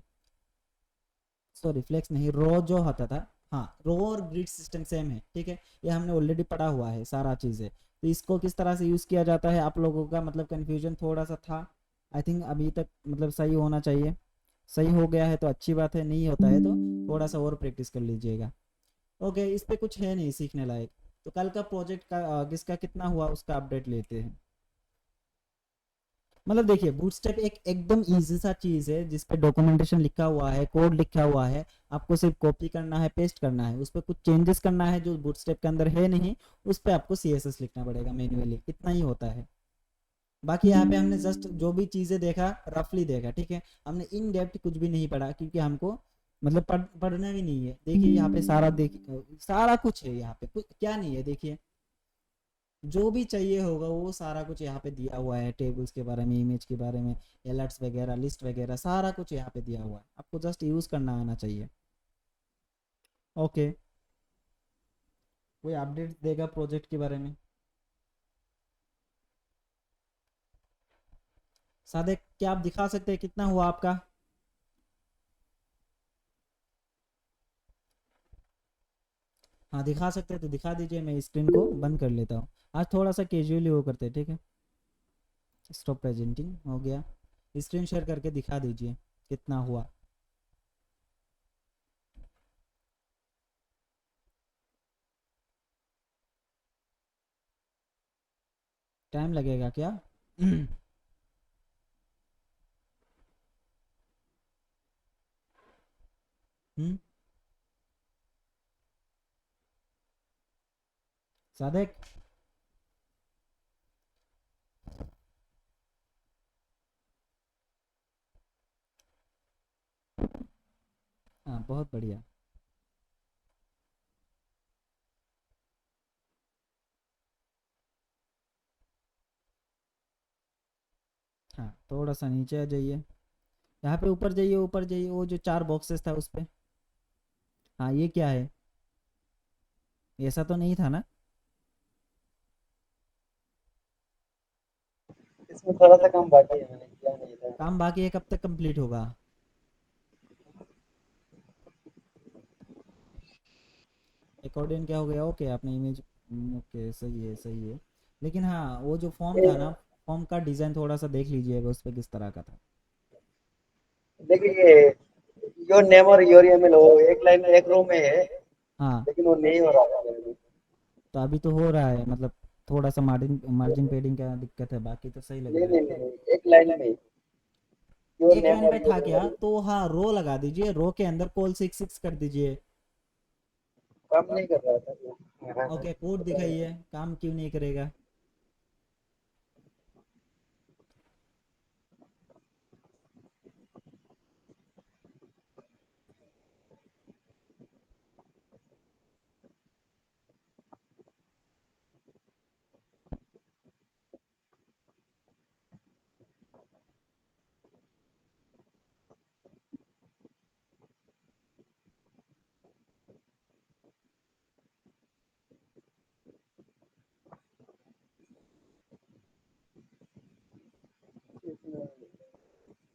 सॉरी फ्लेक्स नहीं, रो जो होता था, हाँ रो और ग्रिड सिस्टम सेम है, ठीक है। ये हमने ऑलरेडी पढ़ा हुआ है सारा चीज़ें। तो इसको किस तरह से यूज़ किया जाता है, आप लोगों का मतलब कन्फ्यूजन थोड़ा सा था, आई थिंक अभी तक मतलब सही होना चाहिए। सही हो गया है तो अच्छी बात है, नहीं होता है तो थोड़ा सा और प्रैक्टिस कर लीजिएगा। ओके, इस पे कुछ है नहीं सीखने लायक। तो कल का प्रोजेक्ट का किसका कितना हुआ उसका अपडेट लेते हैं। मतलब देखिए, बूटस्ट्रैप एक एकदम इजी सा चीज है जिस पे डॉक्यूमेंटेशन लिखा हुआ है, कोड लिखा हुआ है, आपको सिर्फ कॉपी करना है, पेस्ट करना है, उस पर कुछ चेंजेस करना है जो बूटस्ट्रैप के अंदर है नहीं, उस पे आपको CSS लिखना पड़ेगा मैन्युअली, इतना ही होता है। बाकी यहाँ पे हमने जस्ट जो भी चीज़ें देखा रफली देखा, ठीक है। हमने इन डेप्थ कुछ भी नहीं पढ़ा क्योंकि हमको मतलब पढ़ना भी नहीं है। देखिए यहाँ पे सारा सारा कुछ है, यहाँ पे कुछ क्या नहीं है, देखिए जो भी चाहिए होगा वो सारा कुछ यहाँ पे दिया हुआ है, टेबल्स के बारे में, इमेज के बारे में, अलर्ट्स वगैरह, लिस्ट वगैरह, सारा कुछ यहाँ पे दिया हुआ है, आपको जस्ट यूज़ करना आना चाहिए। ओके, कोई अपडेट देगा प्रोजेक्ट के बारे में। सादे क्या आप दिखा सकते हैं कितना हुआ आपका। हाँ दिखा सकते हैं तो दिखा दीजिए, मैं स्क्रीन को बंद कर लेता हूँ। आज थोड़ा सा कैजुअली वो करते हैं, ठीक है। स्टॉप प्रेजेंटिंग हो गया, स्क्रीन शेयर करके दिखा दीजिए कितना हुआ। टाइम लगेगा क्या। हम्म, सादेक, हाँ बहुत बढ़िया। हाँ थोड़ा सा नीचे आ जाइए, यहाँ पे ऊपर जाइए, ऊपर जाइए, वो जो चार बॉक्सेस था उस पे। हाँ ये क्या है, ऐसा तो नहीं था ना। इसमें थोड़ा सा काम बाकी है, मैंने किया नहीं था। काम बाकी है, कब तक कंप्लीट होगा। अकॉर्डिंग क्या हो गया, ओके आपने इमेज, ओके सही है सही है। लेकिन हाँ वो जो फॉर्म था ना, फॉर्म का डिज़ाइन थोड़ा सा देख लीजिएगा उस पर किस तरह का था। देखिए योर नेम और योर ईमेल हो एक लाइन एक रो में है, हाँ लेकिन वो नहीं हो रहा था मेरे में। तो अभी तो हो रहा है, मतलब थोड़ा सा मार्जिन मार्जिन पेडिंग का दिक्कत है, बाकी तो सही लग नहीं रहा है। नहीं नहीं नहीं, एक लाइन में योर एक नेम लाइन और पे था योर क्या, ईमेल। तो हाँ रो लगा दीजिए, रो के अंदर कॉल 66 कर दीजिए। काम नहीं कर रहा था वो। हाँ हाँ हाँ, ओके कोड पता है। दिखाइए, काम क्यों नहीं करेगा।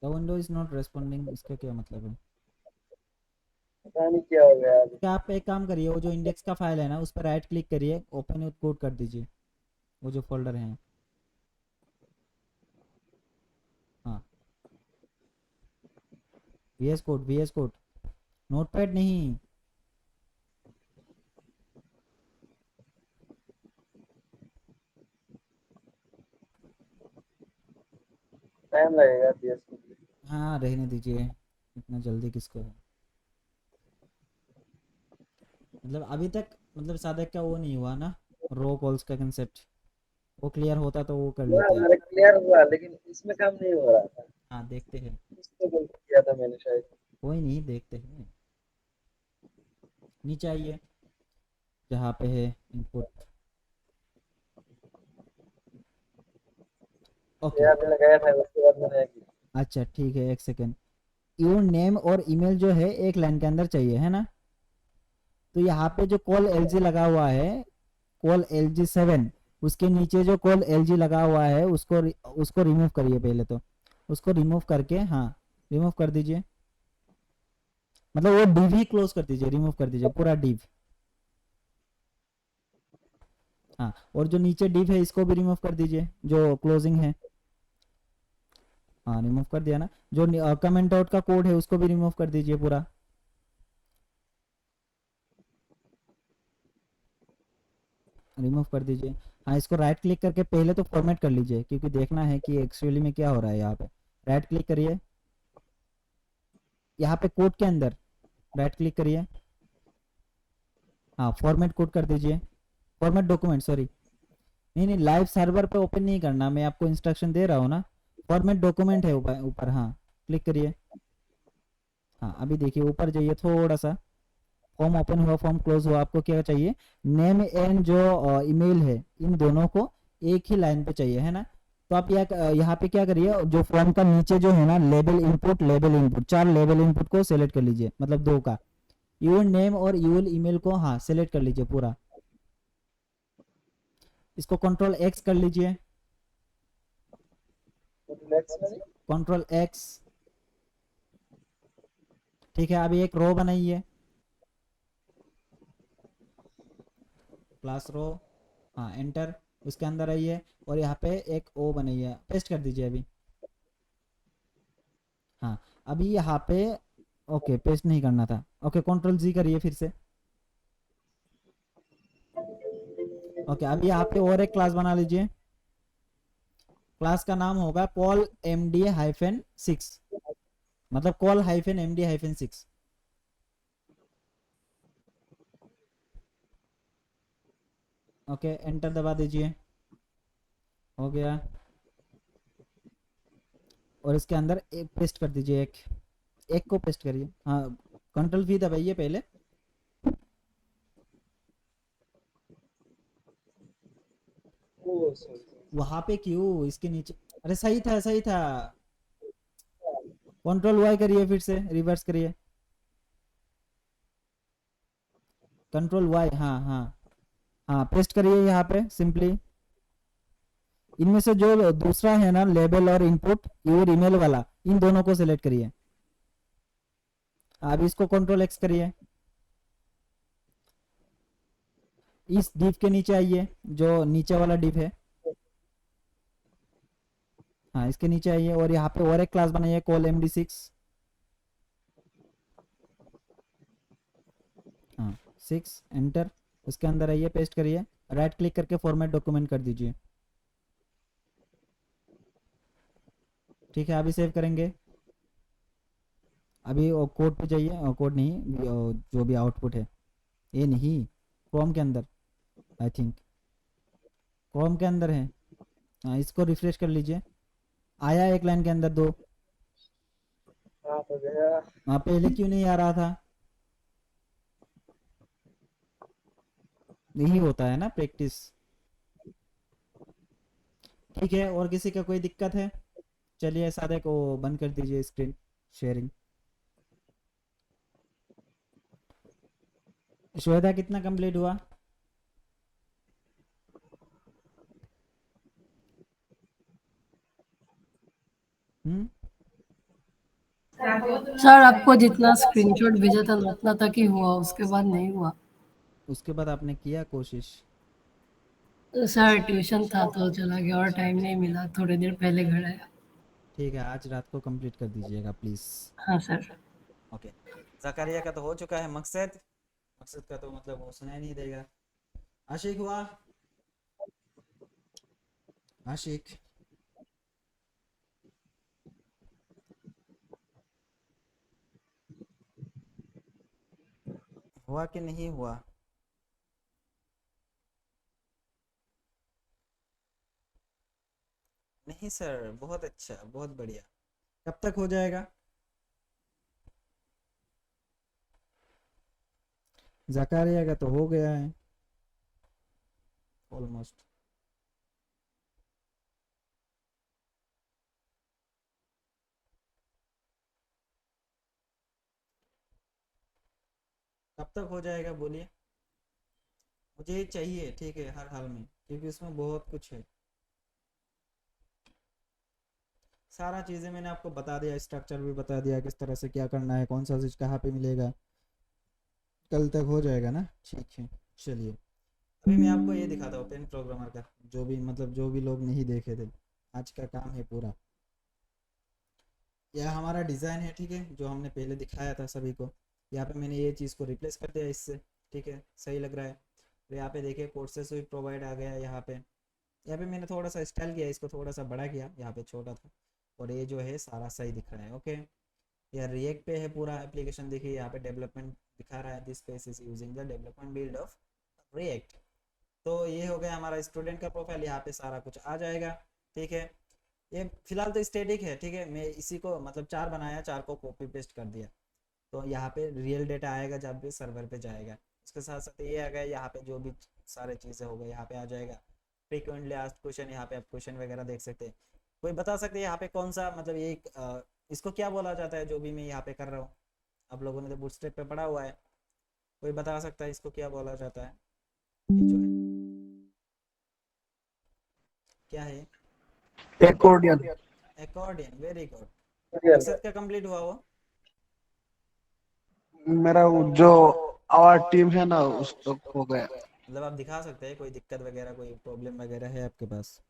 The window is not responding, इसका क्या मतलब है। पता नहीं क्या हो गया अभी। क्या आप एक काम करिए, वो जो इंडेक्स का फाइल है ना उस पर राइट क्लिक करिए, ओपन विद कोड कर दीजिए, वो जो फोल्डर है। हाँ वीएस कोड, नोटपैड नहीं। टाइम लगेगा बीएस को। हाँ रहने दीजिए, इतना जल्दी किसको है। मतलब अभी तक मतलब सादक का वो नहीं हुआ ना, रो कॉल्स का कंसेप्ट, वो क्लियर होता तो वो कर हुआ लेते। मेरा क्लियर हुआ, लेकिन इसमें काम नहीं हो रहा था। हाँ देखते हैं, कुछ तो गलती किया था मैंने शायद। कोई नहीं देखते हैं। नीचे आइए जहाँ पे है इनपुट। ओके यहाँ पे लगाया था उसके बाद मैंने अच्छा ठीक है, एक सेकेंड। योर नेम और ईमेल जो है एक लाइन के अंदर चाहिए है ना, तो यहाँ पे जो कॉल एल जी लगा हुआ है, कॉल एल जी 7, उसके नीचे जो कॉल एल जी लगा हुआ है उसको उसको रिमूव करिए पहले तो, उसको रिमूव करके हाँ रिमूव कर दीजिए, मतलब वो डिव ही क्लोज कर दीजिए, रिमूव कर दीजिए पूरा डिव। हाँ और जो नीचे डिव है इसको भी रिमूव कर दीजिए, जो क्लोजिंग है। हाँ रिमूव कर दिया ना, जो कमेंट आउट का कोड है उसको भी रिमूव कर दीजिए पूरा, रिमूव कर दीजिए। हाँ इसको राइट क्लिक करके पहले तो फॉर्मेट कर लीजिए, क्योंकि देखना है कि एक्चुअली में क्या हो रहा है यहाँ पे। राइट क्लिक करिए, यहाँ पे कोड के अंदर राइट क्लिक करिए, हाँ फॉर्मेट कोड कर दीजिए, फॉर्मेट डॉक्यूमेंट सॉरी, नहीं नहीं लाइव सर्वर पे ओपन नहीं करना, मैं आपको इंस्ट्रक्शन दे रहा हूँ ना। फॉर्मेट डॉक्यूमेंट है ऊपर ऊपर, हाँ क्लिक करिए। हाँ अभी देखिए ऊपर जाइए थोड़ा सा, फॉर्म ओपन हुआ फॉर्म क्लोज हुआ, आपको क्या चाहिए, नेम एंड जो ईमेल है इन दोनों को एक ही लाइन पे चाहिए है ना। तो आप यहाँ पे क्या करिए, जो फॉर्म का नीचे जो है ना लेबल इनपुट, 4 लेबल इनपुट को सेलेक्ट कर लीजिए, मतलब दो का, यूर नेम और यूर ईमेल को हाँ सेलेक्ट कर लीजिए पूरा। इसको कंट्रोल एक्स कर लीजिए, नेक्स्ट में। Control x. ठीक है अभी एक रो बनाइए, क्लास रो, हाँ एंटर, उसके अंदर आइए और यहाँ पे एक ओ बनाइए, पेस्ट कर दीजिए अभी। हाँ अभी यहाँ पे, ओके पेस्ट नहीं करना था, ओके कंट्रोल जी करिए फिर से। ओके अभी यहाँ पे और एक क्लास बना लीजिए, क्लास का नाम होगा कॉल एम डी हाइफन 6, मतलब call hyphen M D hyphen 6। Okay enter दबा दीजिए, हो गया। और इसके अंदर एक पेस्ट कर दीजिए, एक एक को पेस्ट करिए, हाँ कंट्रोल वी दबाइए पहले। ओ सॉरी। वहां पे क्यों, इसके नीचे, अरे सही था सही था। कंट्रोल वाई करिए फिर से, रिवर्स करिए, कंट्रोल वाई, हाँ हाँ हाँ पेस्ट करिए यहाँ पे सिंपली। इनमें से जो दूसरा है ना लेबल और इनपुट योर ईमेल वाला, इन दोनों को सिलेक्ट करिए। अब इसको कंट्रोल एक्स करिए, इस डिव के नीचे आइए, जो नीचे वाला डिव है, हाँ इसके नीचे आइए और यहाँ पे और एक क्लास बनाइए कॉल MD6। हाँ 6 एंटर, उसके अंदर आइए, पेस्ट करिए, राइट क्लिक करके फॉर्मेट डॉक्यूमेंट कर दीजिए। ठीक है, अभी सेव करेंगे। अभी कोड पे जाइए, कोड नहीं, जो भी आउटपुट है, ये नहीं, क्रोम के अंदर, आई थिंक क्रोम के अंदर है। हाँ इसको रिफ्रेश कर लीजिए, आया एक लाइन के अंदर दो। हाँ तो गया। वहाँ पहले क्यों नहीं आ रहा था? यही होता है ना प्रैक्टिस। ठीक है, और किसी का कोई दिक्कत है? चलिए सादे को बंद कर दीजिए स्क्रीन शेयरिंग। श्वेता कितना कंप्लीट हुआ? हम्म। सर आपको जितना स्क्रीनशॉट भेजा था ना उतना तक ही हुआ, उसके बाद नहीं हुआ। उसके बाद आपने किया कोशिश? सर ट्यूशन था तो चला गया और टाइम नहीं मिला, थोड़ी देर पहले घर आया। ठीक है, आज रात को कंप्लीट कर दीजिएगा प्लीज़। हाँ सर। ओके। जकारिया का तो हो चुका है, मकसद, मकसद का तो मतलब वो सुनाई नहीं देगा। आशिक हुआ? आशिक हुआ कि नहीं हुआ? नहीं सर, बहुत अच्छा, बहुत बढ़िया। कब तक हो जाएगा? जकारिया का तो हो गया है ऑलमोस्ट। कब तक हो जाएगा बोलिए? मुझे चाहिए, ठीक है, हर हाल में, क्योंकि उसमें बहुत कुछ है। सारा चीज़ें मैंने आपको बता दिया, स्ट्रक्चर भी बता दिया, किस तरह से क्या करना है, कौन सा चीज़ कहाँ पे मिलेगा। कल तक हो जाएगा ना? ठीक है, चलिए। अभी मैं आपको ये दिखाता हूँ पेन प्रोग्रामर का, जो भी मतलब जो भी लोग नहीं देखे थे, आज का काम है पूरा। यह हमारा डिज़ाइन है, ठीक है, जो हमने पहले दिखाया था सभी को। यहाँ पे मैंने ये चीज़ को रिप्लेस कर दिया इससे। ठीक है, सही लग रहा है। और यहाँ पे देखिए कोर्सेस भी प्रोवाइड आ गया है। यहाँ पे मैंने थोड़ा सा स्टाइल किया, इसको थोड़ा सा बड़ा किया, यहाँ पे छोटा था। और ये जो है सारा सही दिख रहा है। ओके, यह रिएक्ट पे है पूरा एप्लीकेशन। देखिए यहाँ पे डेवलपमेंट दिखा रहा है, this page is using the development build of react. तो ये हो गया हमारा स्टूडेंट का प्रोफाइल, यहाँ पे सारा कुछ आ जाएगा। ठीक है, ये फिलहाल तो स्टैटिक है। ठीक है, मैं इसी को मतलब 4 बनाया, 4 को कॉपी पेस्ट कर दिया। तो यहाँ पे रियल डेटा आएगा जब भी सर्वर पे जाएगा। उसके साथ साथ ये आ गया, यहाँ पे जो भी सारे चीज़ें हो गई यहाँ पे आ जाएगा। फ्रीक्वेंटली आस्क्ड क्वेश्चन, यहाँ पे आप क्वेश्चन वगैरह देख सकते हैं। कोई बता सकते हैं यहाँ पे कौन सा मतलब ये इसको क्या बोला जाता है जो भी मैं यहाँ पे कर रहा हूँ? आप लोगों ने तो बूटस्ट्रैप पे पढ़ा हुआ है, कोई बता सकता है इसको क्या बोला जाता है? ये जो है क्या है? Accordion. Accordion, very good. Real मकसद का कंप्लीट हुआ वो? मेरा जो आवर टीम है ना उसको हो गया। मतलब आप दिखा सकते हैं कोई दिक्कत वगैरह, कोई प्रॉब्लम वगैरह है आपके पास?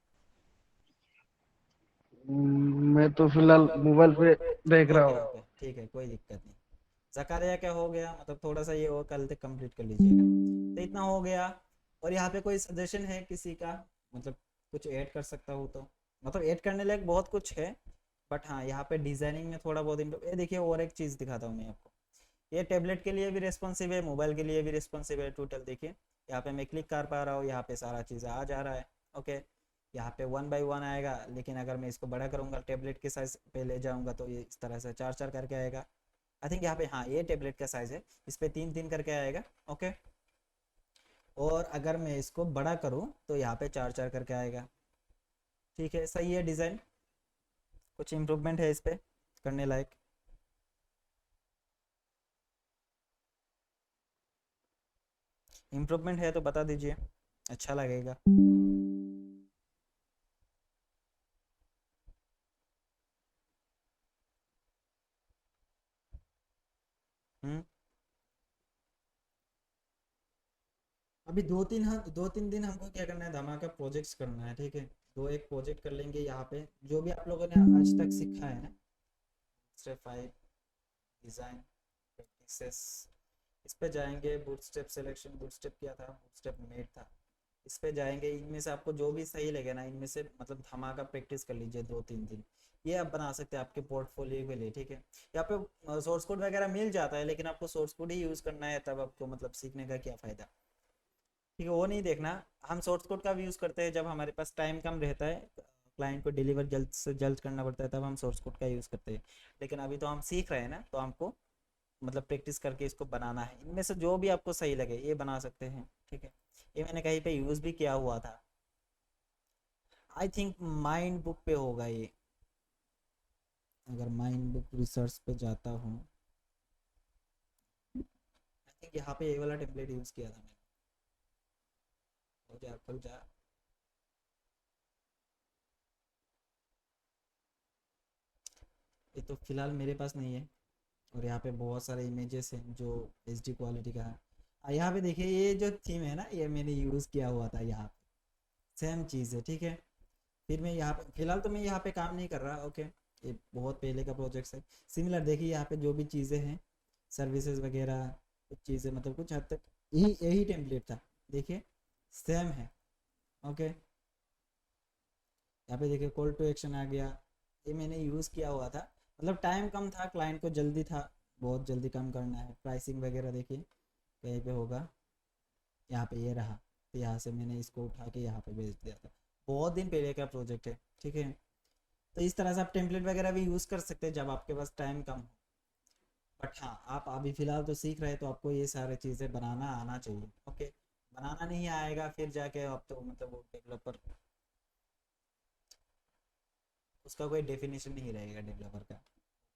मैं तो फिलहाल मोबाइल पे देख रहा ओके हूँ। ओके, ठीक है, कोई दिक्कत नहीं। जकारिया क्या हो गया, मतलब थोड़ा सा ये और कल तक कंप्लीट कर लीजिएगा। तो इतना हो गया। और यहाँ पे कोई सजेशन है किसी का, मतलब कुछ ऐड कर सकता हूँ तो? मतलब ऐड करने लायक बहुत कुछ है, बट हाँ यहाँ पे डिजाइनिंग में थोड़ा बहुत इम्प्रूव। ये देखिए और एक चीज़ दिखाता हूँ मैं आपको। ये टैबलेट के लिए भी रिस्पॉन्सिव है, मोबाइल के लिए भी रिस्पॉन्सिव है। टोटल देखिए, यहाँ पे मैं क्लिक कर पा रहा हूँ, यहाँ पे सारा चीज़ आ जा रहा है। ओके, यहाँ पे 1 बाई 1 आएगा, लेकिन अगर मैं इसको बड़ा करूँगा, टैबलेट के साइज पे ले जाऊँगा, तो ये इस तरह से 4 4 करके आएगा। आई थिंक यहाँ पे, हाँ ये टैबलेट का साइज है, इस पे 3 3 करके आएगा। ओके, और अगर मैं इसको बड़ा करूँ तो यहाँ पे 4 4 करके आएगा। ठीक है, सही है डिज़ाइन। कुछ इम्प्रूवमेंट है इस पे करने लायक? इम्प्रूवमेंट है तो बता दीजिए, अच्छा लगेगा। हम्म। अब अभी 2-3 दिन हमको क्या करना है, धमाका प्रोजेक्ट्स करना है, ठीक है। 2-1 प्रोजेक्ट कर लेंगे यहाँ पे, जो भी आप लोगों ने आज तक सीखा है ना, स्टेप 5 डिज़ाइन प्रैक्टिसेस, इस पे जाएंगे। बूटस्ट्रैप सिलेक्शन, बूटस्ट्रैप क्या था, बूटस्ट्रैप मेड था, इस पे जाएंगे। इनमें से आपको जो भी सही लगे ना, इनमें से मतलब धमाका प्रैक्टिस कर लीजिए 2-3 दिन। ये आप बना सकते हैं आपके पोर्टफोलियो के लिए, ठीक है। यहाँ पे सोर्स कोड वगैरह मिल जाता है, लेकिन आपको सोर्स कोड ही यूज़ करना है, तब आपको मतलब सीखने का क्या फ़ायदा, ठीक है। वो नहीं देखना, हम सोर्स कोड का भी यूज़ करते हैं जब हमारे पास टाइम कम रहता है, क्लाइंट को डिलीवर जल्द से जल्द करना पड़ता है, तब हम सोर्स कोड का यूज़ करते हैं। लेकिन अभी तो हम सीख रहे हैं ना, तो हमको मतलब प्रैक्टिस करके इसको बनाना है। इनमें से जो भी आपको सही लगे ये बना सकते हैं, ठीक है। ये मैंने कहीं पे यूज़ भी किया हुआ था, आई थिंक माइंड बुक पे होगा ये। अगर माइंड बुक रिसर्च पे जाता हूँ, आई थिंक यहाँ पे ये वाला टेम्पलेट यूज़ किया था मैंने। हो जा खुल जा। ये तो फिलहाल मेरे पास नहीं है, और यहाँ पे बहुत सारे इमेजेस हैं जो एचडी क्वालिटी का है। यहाँ पे देखिए, ये जो थीम है ना, ये मैंने यूज़ किया हुआ था यहाँ पे, सेम चीज़ है, ठीक है। फिर मैं यहाँ पे फिलहाल तो मैं यहाँ पे काम नहीं कर रहा, ओके। ये बहुत पहले का प्रोजेक्ट है। सिमिलर देखिए, यहाँ पे जो भी चीज़ें हैं, सर्विसेज वगैरह कुछ चीज़ें, मतलब कुछ हद तक यही यही टेम्पलेट था, देखिए सेम है, ओके। यहाँ पे देखिए कॉल टू एक्शन आ गया, ये मैंने यूज़ किया हुआ था। मतलब टाइम कम था, क्लाइंट को जल्दी था, बहुत जल्दी काम करना है। प्राइसिंग वगैरह देखिए कहीं पे होगा, यहाँ पे ये रहा, तो यहाँ से मैंने इसको उठा के यहाँ पे भेज दिया था। बहुत दिन पहले का प्रोजेक्ट है, ठीक है। तो इस तरह से आप टेम्पलेट वगैरह भी यूज़ कर सकते हैं जब आपके पास टाइम कम हो। बट हाँ, आप अभी फ़िलहाल तो सीख रहे हैं, तो आपको ये सारी चीज़ें बनाना आना चाहिए, ओके। बनाना नहीं आएगा फिर जाके आप तो मतलब वो डेवलपर, उसका कोई डेफिनेशन नहीं रहेगा डेवलपर का,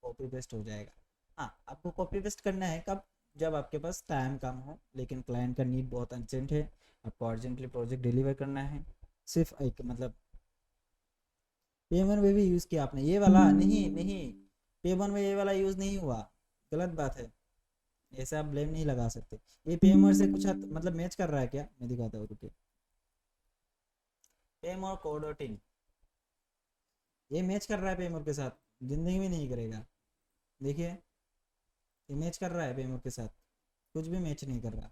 कॉपी पेस्ट हो जाएगा। हाँ, आपको कॉपी पेस्ट करना है कब, जब आपके पास टाइम कम हो, लेकिन क्लाइंट का नीड बहुत अर्जेंट है, आपको अर्जेंटली प्रोजेक्ट डिलीवर करना है। सिर्फ एक मतलब पेमर में भी यूज़ किया आपने ये वाला, नहीं नहीं, पेमर में ये वाला यूज़ नहीं हुआ, गलत बात है। ऐसे आप ब्लेम नहीं लगा सकते। ये पेमर से कुछ मतलब मैच कर रहा है क्या, मैं दिखाता हूँ, रुकिए। पेमर कोडोटिन ये मैच कर रहा है पेमर के साथ, जिंदगी में नहीं करेगा। देखिए ये मैच कर रहा है पेमर के साथ, कुछ भी मैच नहीं कर रहा,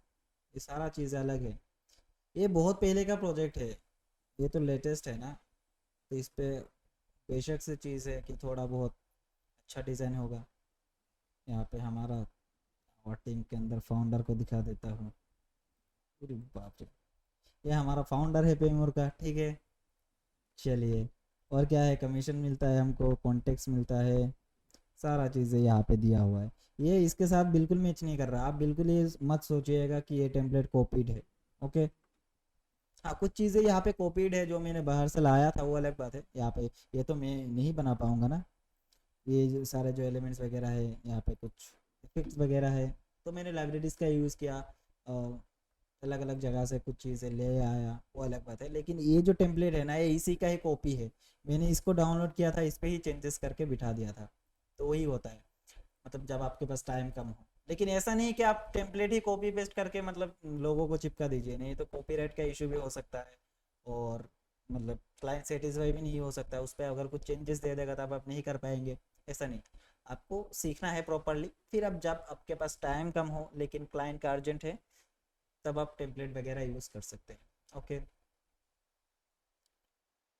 ये सारा चीज़ अलग है। ये बहुत पहले का प्रोजेक्ट है, ये तो लेटेस्ट है ना, तो इस पे बेशक से चीज़ है कि थोड़ा बहुत अच्छा डिज़ाइन होगा। यहाँ पे हमारा और टीम के अंदर फाउंडर को दिखा देता हूँ, अरे बाप रे, ये हमारा फाउंडर है पेमोर का, ठीक है। चलिए, और क्या है, कमीशन मिलता है हमको, कॉन्टेक्ट मिलता है, सारा चीज़ें यहाँ पे दिया हुआ है। ये इसके साथ बिल्कुल मैच नहीं कर रहा, आप बिल्कुल ये मत सोचिएगा कि ये टेम्पलेट कॉपीड है, ओके। हाँ, कुछ चीज़ें यहाँ पे कॉपीड है जो मैंने बाहर से लाया था, वो अलग बात है। यहाँ पे ये तो मैं नहीं बना पाऊंगा ना, ये जो सारे जो एलिमेंट्स वगैरह है, यहाँ पे कुछ इफेक्ट्स वगैरह है, तो मैंने लाइब्रेरीज का यूज़ किया, अलग अलग जगह से कुछ चीज़ें ले आया, वो अलग बात है। लेकिन ये जो टेम्पलेट है ना, ये इसी का ही कॉपी है, मैंने इसको डाउनलोड किया था, इस पर ही चेंजेस करके बिठा दिया था। तो वही होता है, मतलब जब आपके पास टाइम कम हो। लेकिन ऐसा नहीं कि आप टेम्पलेट ही कॉपी पेस्ट करके मतलब लोगों को चिपका दीजिए, नहीं तो कॉपीराइट का इशू भी हो सकता है, और मतलब क्लाइंट सेटिस्फाई भी नहीं हो सकता है। उस पर अगर कुछ चेंजेस दे देगा तब आप नहीं कर पाएंगे, ऐसा नहीं। आपको सीखना है प्रॉपरली, फिर अब जब आपके पास टाइम कम हो लेकिन क्लाइंट का अर्जेंट है, तब आप टेम्पलेट वगैरह यूज़ कर सकते हैं, ओके।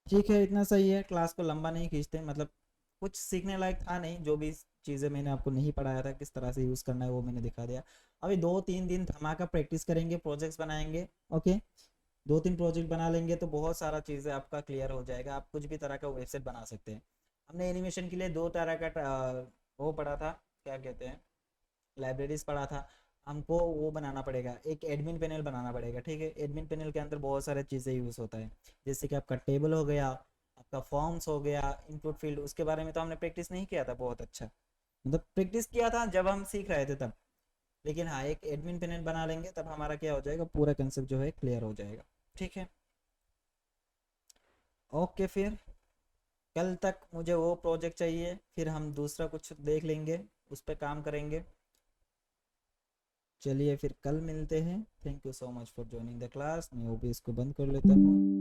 ठीक है, इतना सही है, क्लास को लंबा नहीं खींचते, मतलब कुछ सीखने लायक था नहीं, जो भी चीज़ें मैंने आपको नहीं पढ़ाया था किस तरह से यूज़ करना है वो मैंने दिखा दिया। अभी 2-3 दिन धमाका प्रैक्टिस करेंगे, प्रोजेक्ट्स बनाएंगे, ओके। 2-3 प्रोजेक्ट बना लेंगे तो बहुत सारा चीज़ें आपका क्लियर हो जाएगा, आप कुछ भी तरह का वेबसाइट बना सकते हैं। हमने एनिमेशन के लिए 2 तरह का वो पढ़ा था, क्या कहते हैं, लाइब्रेरीज पढ़ा था। हमको वो बनाना पड़ेगा, एक एडमिन पैनल बनाना पड़ेगा, ठीक है। एडमिन पैनल के अंदर बहुत सारे चीज़ें यूज़ होता है, जैसे कि आपका टेबल हो गया, आपका फॉर्म्स हो गया, इनपुट फील्ड, उसके बारे में तो हमने प्रैक्टिस नहीं किया था बहुत अच्छा, मतलब प्रैक्टिस किया था जब हम सीख रहे थे तब। लेकिन हाँ, एक एडमिन पैनल बना लेंगे तब हमारा क्या हो जाएगा, पूरा कंसेप्ट जो है क्लियर हो जाएगा, ठीक है। ओके, फिर कल तक मुझे वो प्रोजेक्ट चाहिए, फिर हम दूसरा कुछ देख लेंगे, उस पर काम करेंगे। चलिए फिर कल मिलते हैं। Thank you so much for joining the class. मैं ओबीएस को बंद कर लेता हूँ।